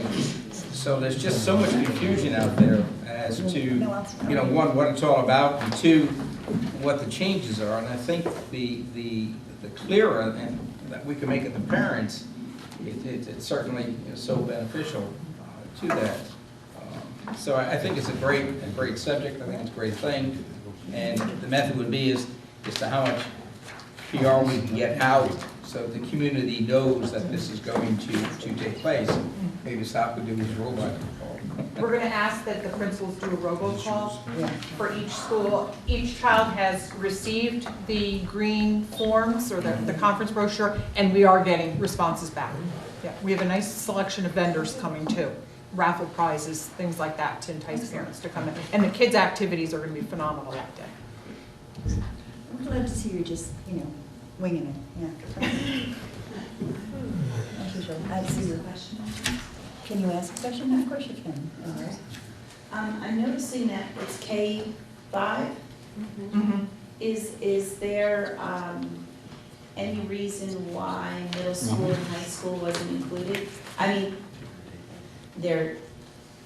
[SPEAKER 2] So there's just so much confusion out there as to, you know, one, what it's all about, and two, what the changes are. And I think the clearer and that we can make it the parents, it's certainly so beneficial to that. So I think it's a great subject. I think it's a great thing. And the method would be is to how much PR we can get out so the community knows that this is going to take place. Maybe Sal could do his robot
[SPEAKER 20] We're going to ask that the principals do a robocall for each school. Each child has received the green forms or the conference brochure, and we are getting responses back. Yeah, we have a nice selection of vendors coming too. Raffle prizes, things like that to entice parents to come in. And the kids' activities are going to be phenomenal that day.
[SPEAKER 1] I'm glad to see you just, winging it, yeah. I see your question. Can you ask a question? Of course you can.
[SPEAKER 12] I'm noticing that it's K-5. Is there any reason why middle school and high school wasn't included? I mean, they're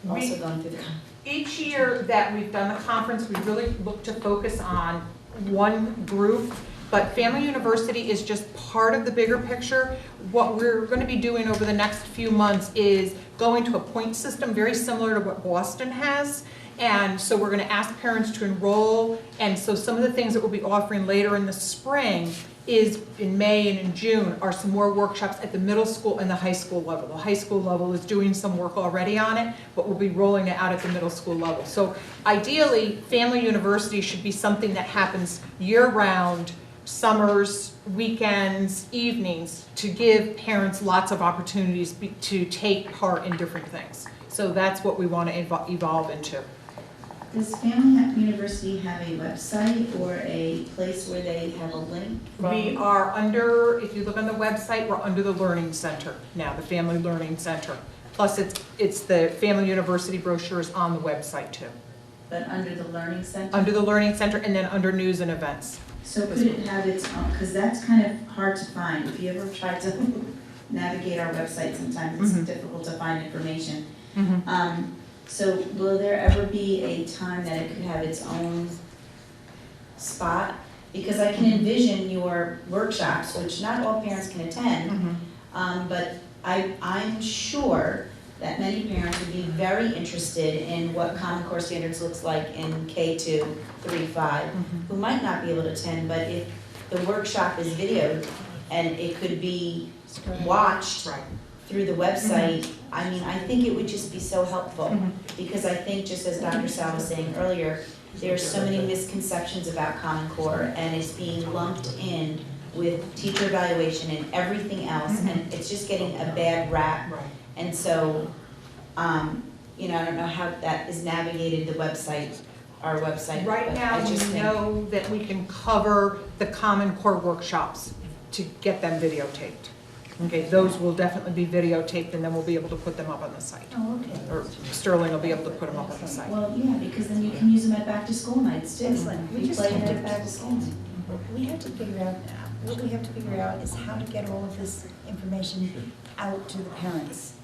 [SPEAKER 12] also going through the...
[SPEAKER 20] Each year that we've done the conference, we really look to focus on one group, but Family University is just part of the bigger picture. What we're going to be doing over the next few months is going to a point system very similar to what Boston has. And so we're going to ask parents to enroll. And so some of the things that we'll be offering later in the spring is in May and in June are some more workshops at the middle school and the high school level. The high school level is doing some work already on it, but we'll be rolling it out at the middle school level. So ideally, Family University should be something that happens year-round, summers, weekends, evenings, to give parents lots of opportunities to take part in different things. So that's what we want to evolve into.
[SPEAKER 12] Does Family University have a website or a place where they have a link?
[SPEAKER 20] We are under, if you look on the website, we're under the Learning Center now, the Family Learning Center. Plus it's the Family University brochures on the website too.
[SPEAKER 12] But under the Learning Center?
[SPEAKER 20] Under the Learning Center and then under News and Events.
[SPEAKER 12] So could it have its own, because that's kind of hard to find. If you ever try to navigate our website, sometimes it's difficult to find information. So will there ever be a time that it could have its own spot? Because I can envision your workshops, which not all parents can attend, but I'm sure that many parents would be very interested in what Common Core Standards looks like in K2, 3, 5, who might not be able to attend, but if the workshop is videoed and it could be watched through the website, I mean, I think it would just be so helpful, because I think, just as Dr. Sal was saying earlier, there are so many misconceptions about Common Core, and it's being lumped in with teacher evaluation and everything else, and it's just getting a bad rap. And so, I don't know how that is navigated, the website, our website.
[SPEAKER 20] Right now, we know that we can cover the Common Core workshops to get them videotaped. Okay, those will definitely be videotaped, and then we'll be able to put them up on the site.
[SPEAKER 1] Oh, okay.
[SPEAKER 20] Or Sterling will be able to put them up on the site.
[SPEAKER 12] Well, yeah, because then you can use them at back-to-school nights too.
[SPEAKER 1] Excellent.
[SPEAKER 12] We play them at back-to-school night.
[SPEAKER 1] We have to figure out, what we have to figure out is how to get all of this information out to the parents.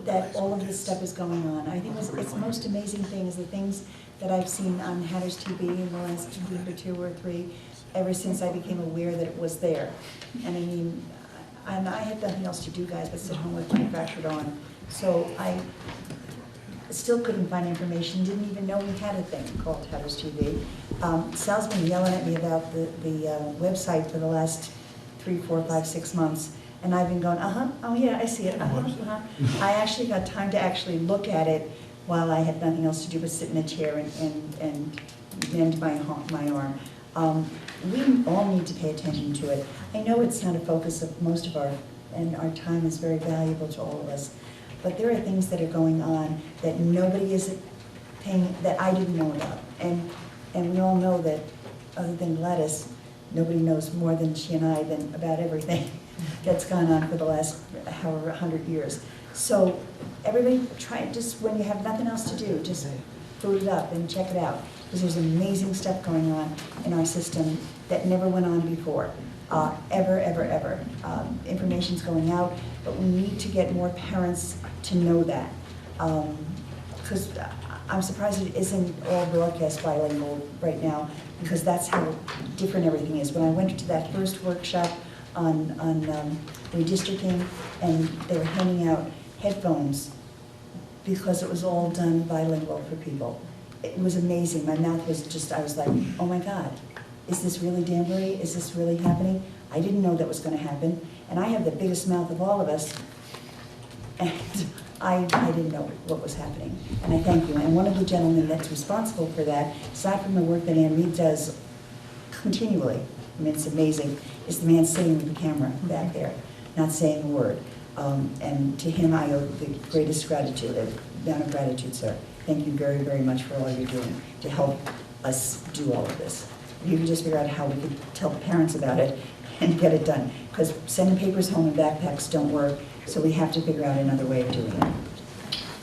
[SPEAKER 1] That all of this stuff is going on. I think it's the most amazing thing is the things that I've seen on Hatters TV in the last week or 2 or 3, ever since I became aware that it was there. And I mean, and I had nothing else to do, guys, but sit home with my fractured arm. So I still couldn't find information, didn't even know we had a thing called Hatters TV. Sal's been yelling at me about the website for the last 3, 4, 5, 6 months. And I've been going, oh yeah, I see it, I actually got time to actually look at it while I had nothing else to do but sit in a chair and mend my arm. We all need to pay attention to it. I know it's not a focus of most of and our time is very valuable to all of us, but there are things that are going on that nobody is paying, that I didn't know about. And we all know that, other than Gladys, nobody knows more than she and I about everything that's gone on for the last however 100 years. So everybody try, just when you have nothing else to do, just boot it up and check it out. Because there's amazing stuff going on in our system that never went on before, ever. Information's going out, but we need to get more parents to know that. Because I'm surprised it isn't all broadcast bilingual right now, because that's how different everything is. When I went to that first workshop on redistricting, and they were handing out headphones because it was all done bilingual for people. It was amazing. My mouth was just, I was like, oh my God, is this really Danbury? Is this really happening? I didn't know that was going to happen. And I have the biggest mouth of all of us. And I didn't know what was happening, and I thank you. And one of the gentlemen that's responsible for that, aside from the work that Ann Reed does continually, I mean, it's amazing, is the man sitting with the camera back there, not saying a word. And to him, I owe the greatest gratitude, amount of gratitude, sir. Thank you very, very much for all you're doing to help us do all of this. If you could just figure out how we could tell the parents about it and get it done. Because sending papers home in backpacks don't work, so we have to figure out another way of doing it.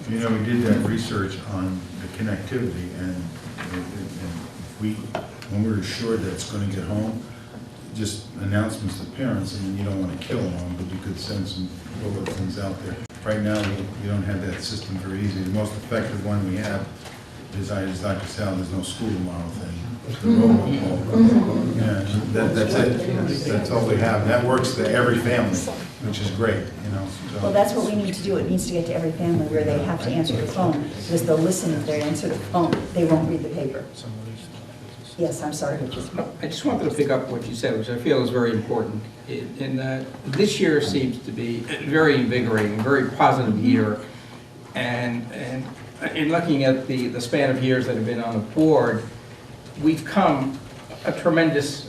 [SPEAKER 3] You know, we did that research on the connectivity, and when we were sure that it's going to get home, just announcements to parents, I mean, you don't want to kill them, but you could send some bulletins out there. Right now, we don't have that system very easy. The most effective one we have is Dr. Sal, there's no school tomorrow thing. The robocall. Yeah, that's it. That's all we have. That works to every family, which is great, you know. So.
[SPEAKER 1] Well, that's what we need to do. It needs to get to every family where they have to answer the phone, because they'll listen if they answer the phone. They won't read the paper. Yes, I'm sorry, Richard.
[SPEAKER 2] I just wanted to pick up what you said, which I feel is very important. In that this year seems to be very invigorating, very positive year, and in looking at the span of years that have been on the board, we've come a tremendous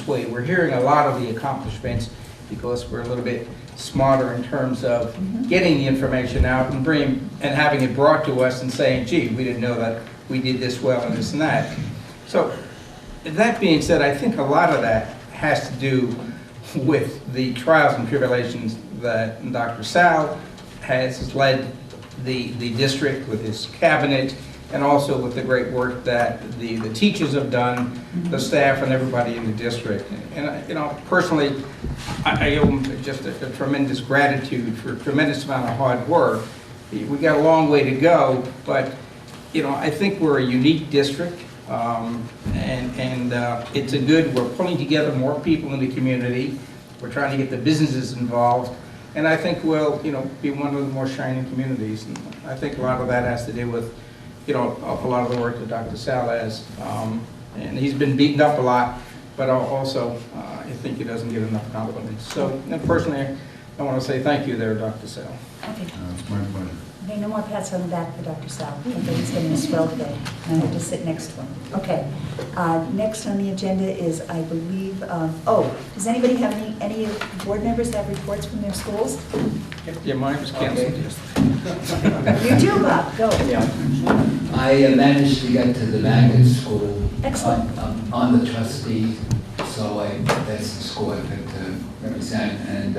[SPEAKER 2] way. We're hearing a lot of the accomplishments because we're a little bit smarter in terms of getting the information out and having it brought to us and saying, gee, we didn't know that we did this well and this and that. So that being said, I think a lot of that has to do with the trials and tribulations that Dr. Sal has led the district with his cabinet, and also with the great work that the teachers have done, the staff and everybody in the district. And you know, personally, I owe him just a tremendous gratitude for a tremendous amount of hard work. We got a long way to go, but you know, I think we're a unique district. It's a good, we're pulling together more people in the community. We're trying to get the businesses involved. And I think we'll, you know, be one of the more shining communities. And I think a lot of that has to do with, you know, a lot of the work that Dr. Sal has. And he's been beaten up a lot, but also I think he doesn't get enough compliments. So personally, I want to say thank you there, Dr. Sal.
[SPEAKER 1] Okay.
[SPEAKER 3] It's my pleasure.
[SPEAKER 1] Okay, no more pats on the back for Dr. Sal. Okay, he's getting a swell today, and I have to sit next to him. Okay. Next on the agenda is, I believe, does anybody have any board members that have reports from their schools?
[SPEAKER 2] Yeah, mine was canceled.
[SPEAKER 1] You do, Bob. Go.
[SPEAKER 19] Yeah. I managed to get to the Magnet School.
[SPEAKER 1] Excellent.
[SPEAKER 19] On the trustee, so that's the school I picked to represent, and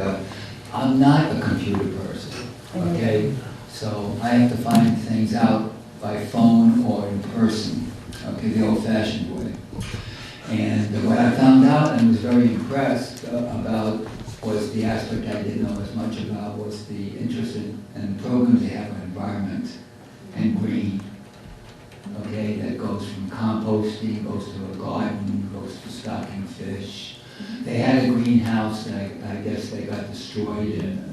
[SPEAKER 19] I'm not a computer person, okay? So I have to find things out by phone or in person, okay, the old-fashioned way. And what I found out and was very impressed about was the aspect I didn't know as much about was the interest in programs they have on environment and green. Okay, that goes from composting, goes to a garden, goes to stocking fish. They had a greenhouse that I guess they got destroyed in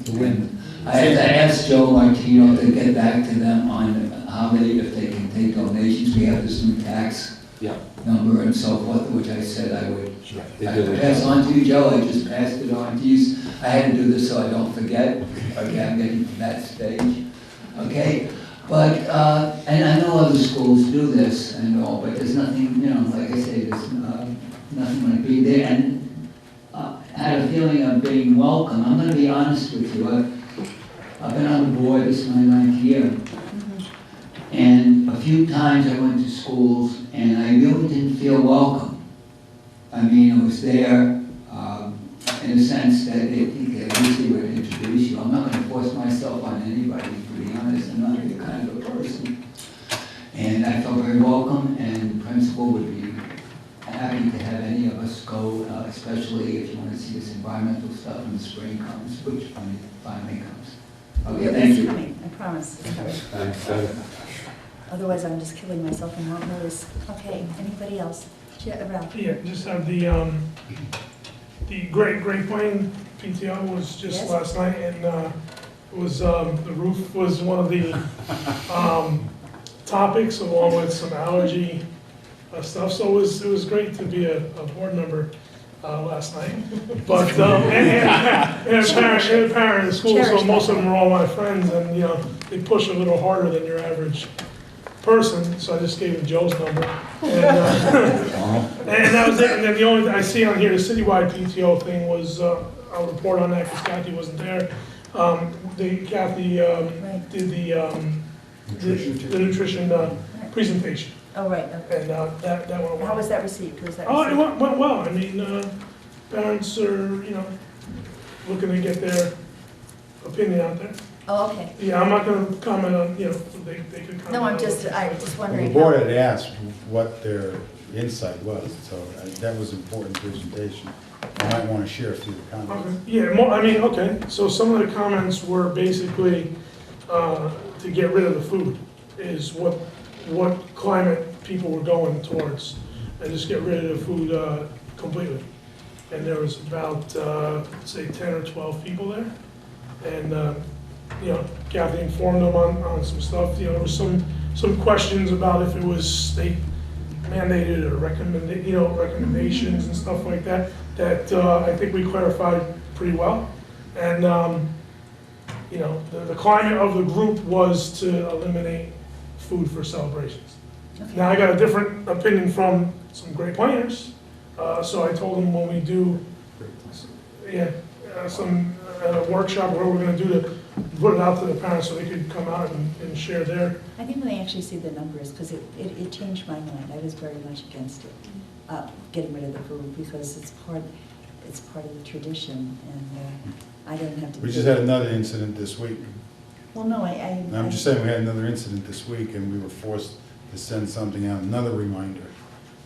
[SPEAKER 19] the wind. I had to ask Joe Martino to get back to them on how if they can take donations. We have this new tax number and so forth, which I said I would pass on to you, Joe. I just passed it on to you. I had to do this so I don't forget. Okay, I'm getting to that stage. Okay, but, and I know other schools do this and all, but there's nothing, you know, like I say, there's nothing like being there. And I had a feeling of being welcome. I'm going to be honest with you. I've been on the board, this is my 9th year. And a few times I went to schools and I really didn't feel welcome. I mean, I was there in a sense that they usually would introduce you. I'm not going to force myself on anybody, to be honest. I'm not that kind of a person. And I felt very welcome, and the principal would be happy to have any of us go, especially if you want to see this environmental stuff when the spring comes, which finally comes. Okay, thank you.
[SPEAKER 1] Coming, I promise. Otherwise, I'm just killing myself and won't notice. Okay, anybody else? Ralph?
[SPEAKER 15] Yeah, just have the Great Plain PTO was just last night, and it was the roof was one of the topics, along with some allergy stuff. So it was great to be a board member last night. But, and a parent in the school, so most of them are all my friends, and, you know, they push a little harder than your average person, so I just gave him Joe's number. And, and that was it, and then the only thing I see on here, the citywide PTO thing was, I'll report on that because Kathy wasn't there. Kathy did the nutrition presentation.
[SPEAKER 1] Oh, right, okay.
[SPEAKER 15] And that went well.
[SPEAKER 1] How was that received? Was that
[SPEAKER 15] Oh, it
[SPEAKER 1] received?
[SPEAKER 15] went well. I mean, parents are, you know, looking to get their opinion out there.
[SPEAKER 1] Oh, okay.
[SPEAKER 15] Yeah, I'm not gonna comment on, you know, they could comment.
[SPEAKER 1] No, I'm just
[SPEAKER 3] Well,
[SPEAKER 1] wondering.
[SPEAKER 3] the board had asked what their insight was, so that was an important presentation. I might want to share a few comments.
[SPEAKER 15] Okay. Yeah, I mean, okay, so some of the comments were basically to get rid of the food, is what climate people were going towards, and just get rid of the food completely. And there was about, say, 10 or 12 people there. And, you know, Kathy informed them on some stuff. You know, there was some questions about if it was state mandated or recommendations and stuff like that, that I think we clarified pretty well. And, you know, the climate of the group was to eliminate food for celebrations. Okay. Now, I got a different opinion from some great planners, so I told them when we do some workshop, what we're going to do to put it out to the parents so they could come out and share their.
[SPEAKER 1] I think when they actually see the numbers, because it changed my mind. I was very much against it, getting rid of the food, because it's part of the tradition, and I don't have to.
[SPEAKER 3] We just had another incident this week.
[SPEAKER 1] Well, no,
[SPEAKER 3] I'm just saying we had another incident this week, and we were forced to send something out, another reminder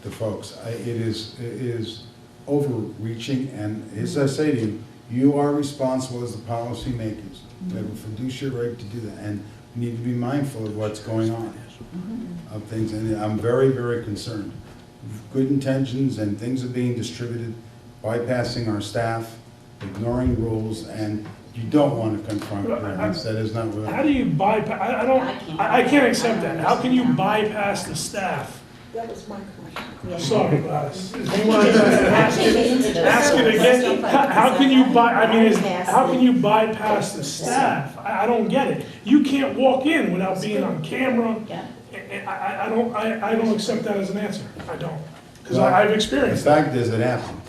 [SPEAKER 3] to folks. It is overreaching, and as I say to you, you are responsible as the policymakers. You have a fiduciary right to do that, and you need to be mindful of what's going on, of things, and I'm very, very concerned. Good intentions and things are being distributed, bypassing our staff, ignoring rules, and you don't want to confront parents. That is not what.
[SPEAKER 15] How do you bypass? I can't accept that. How can you bypass the staff?
[SPEAKER 11] That was my question.
[SPEAKER 15] Sorry, Gladys. If you want to ask it again, how can you how can you bypass the staff? I don't get it. You can't walk in without being on camera. I don't accept that as an answer. I don't. Because I've experienced
[SPEAKER 3] it. The fact is, it happened.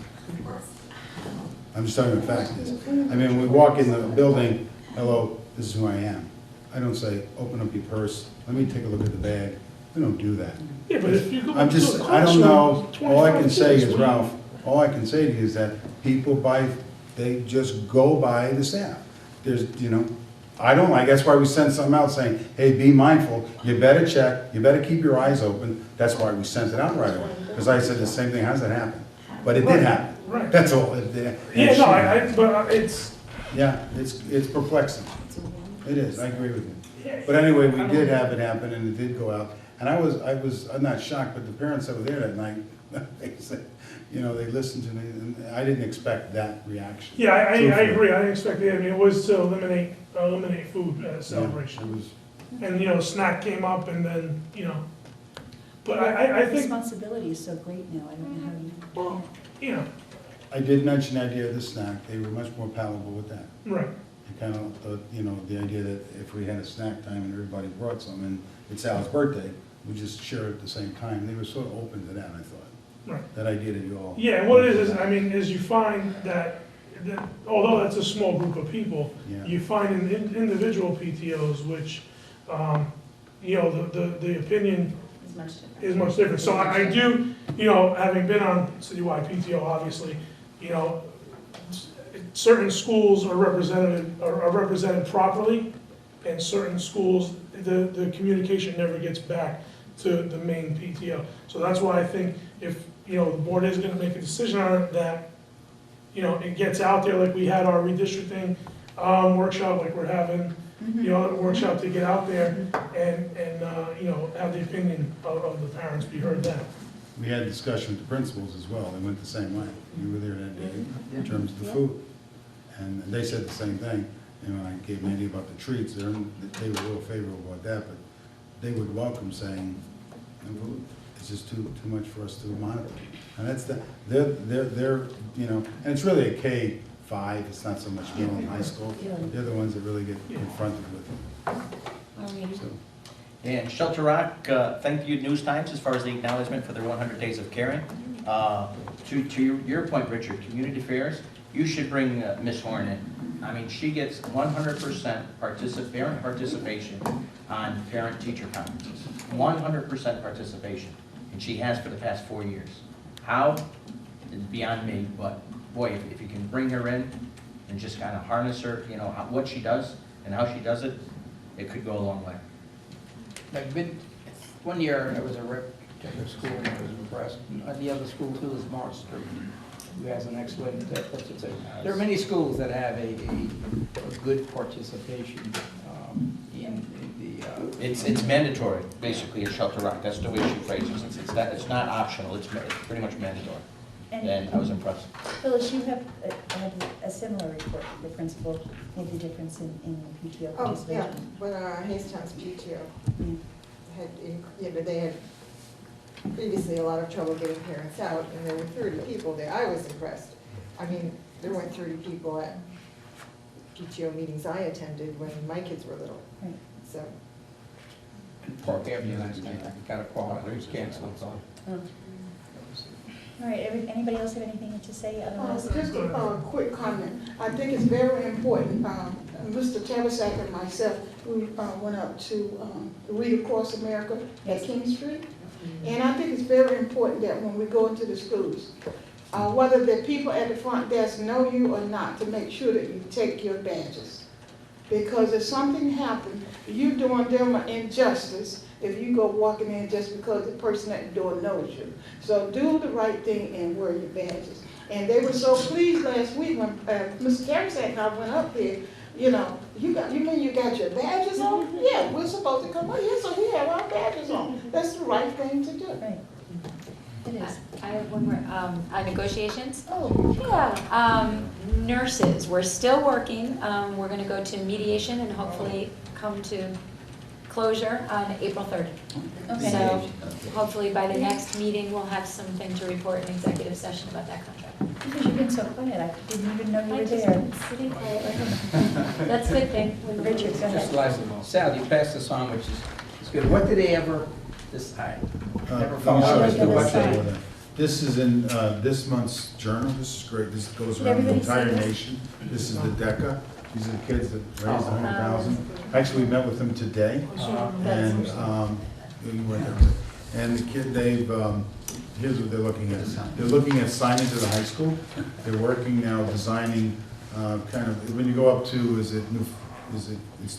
[SPEAKER 3] I'm just telling you the fact is. I mean, we walk in the building, hello, this is who I am. I don't say, open up your purse, let me take a look at the bag. We don't do that.
[SPEAKER 15] Yeah, but if you go
[SPEAKER 3] I'm just,
[SPEAKER 15] to a
[SPEAKER 3] I don't know,
[SPEAKER 15] classroom,
[SPEAKER 3] all I can say is,
[SPEAKER 15] 25
[SPEAKER 3] Ralph, all I can say to you is that people they just go by the staff. There's, you know, I don't like, that's why we sent something out saying, hey, be mindful, you better check, you better keep your eyes open. That's why we sent it out right away. Because I said the same thing, how's that happen? But it did happen.
[SPEAKER 15] Right.
[SPEAKER 3] That's all.
[SPEAKER 15] Yeah, no, but it's.
[SPEAKER 3] Yeah, it's perplexing. It is, I agree with you. But anyway, we did have it happen, and it did go out. And I'm not shocked, but the parents that were there that night, they said, you know, they listened to me, and I didn't expect that reaction.
[SPEAKER 15] Yeah, I agree. I didn't expect that. I mean, it was to eliminate food at a celebration.
[SPEAKER 3] Yeah,
[SPEAKER 15] and, you know, snack came up, and then, you know. But I think.
[SPEAKER 1] Responsibility is so great now. I don't know how you.
[SPEAKER 15] You know.
[SPEAKER 3] I did mention the idea of the snack. They were much more palatable with that.
[SPEAKER 15] Right.
[SPEAKER 3] I kind of thought, you know, the idea that if we had a snack time and everybody brought some, and it's Al's birthday, we just share it at the same time. They were sort of open to that, I thought.
[SPEAKER 15] Right.
[SPEAKER 3] That idea that you all.
[SPEAKER 15] Yeah, and what it is I mean, is you find that although that's a small group of people, you find in individual PTOs, which, you know, the opinion is much different. So I do, you know, having been on citywide PTO, obviously, you know, certain schools are represented properly, and certain schools, the communication never gets back to the main PTO. So that's why I think if, you know, the board is going to make a decision on it, that, you know, it gets out there, like we had our redistricting workshop, like we're having, you know, a workshop to get out there and you know, have the opinion of the parents be heard then.
[SPEAKER 3] We had a discussion with the principals as well. They went the same way. You were there that day in terms of the food. And they said the same thing. You know, I gave an idea about the treats. They were real favorable about that, but they would welcome saying, no food. it's just too much for us to monitor. And that's they're, you know, and it's really a K-5, it's not so much middle and high school. They're the ones that really get confronted with it. So,
[SPEAKER 13] And Shelter Rock, thank you News Times as far as the acknowledgement for their 100 Days of Caring. To your point, Richard, community fairs, you should bring Miss Horn in. I mean, she gets 100% parent participation on parent-teacher conferences. 100% participation, and she has for the past 4 years. How? It's beyond me, but boy, if you can bring her in and just kind of harness her, you know, what she does and how she does it, it could go a long way.
[SPEAKER 2] I've been, one year I was a rep to her school and I was impressed. And the other school too is Morris Street, who has an excellent, there are many schools that have a good participation in the.
[SPEAKER 13] It's mandatory, basically, at Shelter Rock. That's the way she phrases it. It's not optional, it's pretty much mandatory. And I was impressed.
[SPEAKER 1] Phyllis, you have had a similar report. The principal made the difference in PTO participation.
[SPEAKER 21] Oh, yeah, but Hastings PTO had, you know, they had previously a lot of trouble getting parents out, and there were 30 people there. I was impressed. I mean, there weren't 30 people at PTO meetings I attended when my kids were little.
[SPEAKER 1] Right.
[SPEAKER 21] So.
[SPEAKER 2] Park Avenue last night, I got a call, it was canceled, so.
[SPEAKER 1] All right, anybody else have anything to say? Otherwise,
[SPEAKER 11] Just a quick comment. I think it's very important. Mr. Tabasak and myself, we went up to Read Across America at King Street. And I think it's very important that when we go into the schools, whether the people at the front desk know you or not, to make sure that you take your badges. Because if something happens, you're doing them an injustice if you go walking in just because the person at the door knows you. So do the right thing and wear your badges. And they were so pleased last week when Mr. Tabasak and I went up there. You know, you mean you got your badges on? Yeah, we're supposed to come up here, so we have our badges on. That's the right thing to do.
[SPEAKER 1] Right. It is.
[SPEAKER 22] I have one more, negotiations.
[SPEAKER 1] Oh,
[SPEAKER 22] yeah. Nurses, we're still working. We're gonna go to mediation and hopefully come to closure on April 3rd.
[SPEAKER 1] Okay.
[SPEAKER 22] So hopefully by the next meeting, we'll have something to report in executive session about that contract.
[SPEAKER 1] Because you've been so quiet, I didn't even know you were
[SPEAKER 22] I just
[SPEAKER 1] there.
[SPEAKER 22] been sitting quietly. That's a good thing.
[SPEAKER 1] Richard, go
[SPEAKER 2] Just
[SPEAKER 1] ahead.
[SPEAKER 2] last, Sal, you passed this on, which is good. What did they ever decide? Never
[SPEAKER 3] Let
[SPEAKER 2] found
[SPEAKER 3] me show
[SPEAKER 2] out as
[SPEAKER 3] you
[SPEAKER 2] to
[SPEAKER 3] what
[SPEAKER 2] what
[SPEAKER 3] they
[SPEAKER 2] they.
[SPEAKER 3] were. This is in this month's journal. This is great. This goes
[SPEAKER 1] Did
[SPEAKER 3] around the
[SPEAKER 1] everybody see
[SPEAKER 3] entire
[SPEAKER 1] this?
[SPEAKER 3] nation. This is the DECA. These are the kids that raised 100,000. Actually, we met with them today. And we went there. And the kid, here's what they're looking at. They're looking at signage at the high school. They're working now designing kind of, when you go up to, it's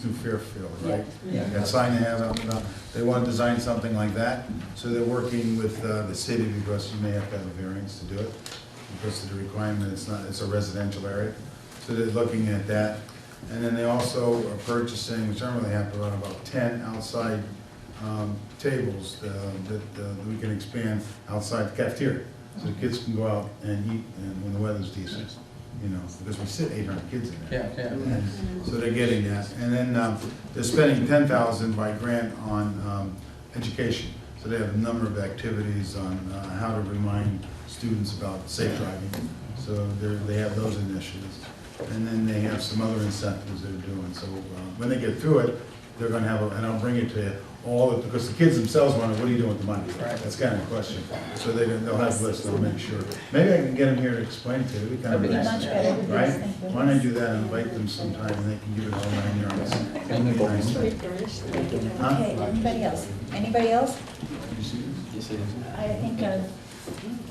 [SPEAKER 3] New Fairfield, right?
[SPEAKER 22] Yeah.
[SPEAKER 3] That sign they have out, they want to design something like that. So they're working with the city because you may have to have a variance to do it because of the requirement, it's a residential area. So they're looking at that. And then they also are purchasing, which I'm really happy about 10 outside tables that we can expand outside the cafeteria. So the kids can go out and eat and when the weather's decent, you know, because we sit 800 kids in there.
[SPEAKER 2] Yeah.
[SPEAKER 3] And so they're getting that. And then they're spending $10,000 by grant on education. So they have a number of activities on how to remind students about safe driving. So they have those initiatives. And then they have some other incentives they're doing. So when they get through it, they're going to have, and I'll bring it to you, because the kids themselves want to, what are you doing with the money? Right. That's kind of the question. So they'll have lists, I'll make sure. Maybe I can get them here to explain to you.
[SPEAKER 1] That'd be much better.
[SPEAKER 3] Right?
[SPEAKER 1] Thank you.
[SPEAKER 3] Why don't I do that and invite them sometime and they can give it all 9 yards.
[SPEAKER 1] Okay, anybody else? Anybody else?
[SPEAKER 2] Yes, it is.
[SPEAKER 1] I think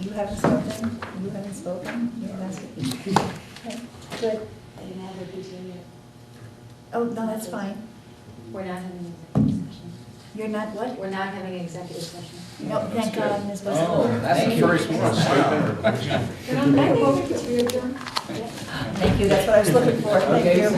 [SPEAKER 1] you haven't spoken, you haven't spoken, you haven't spoken. Okay, good.
[SPEAKER 22] I didn't have a PTO yet.
[SPEAKER 1] Oh, no, that's fine.
[SPEAKER 22] We're not having an executive session.
[SPEAKER 1] You're not what?
[SPEAKER 22] We're not having an executive session.
[SPEAKER 1] No, thank God, Ms. West.
[SPEAKER 2] Oh, that's the first one.
[SPEAKER 11] Can I make a motion to adjourn?
[SPEAKER 1] Thank you, that's what I was looking for. Thank you.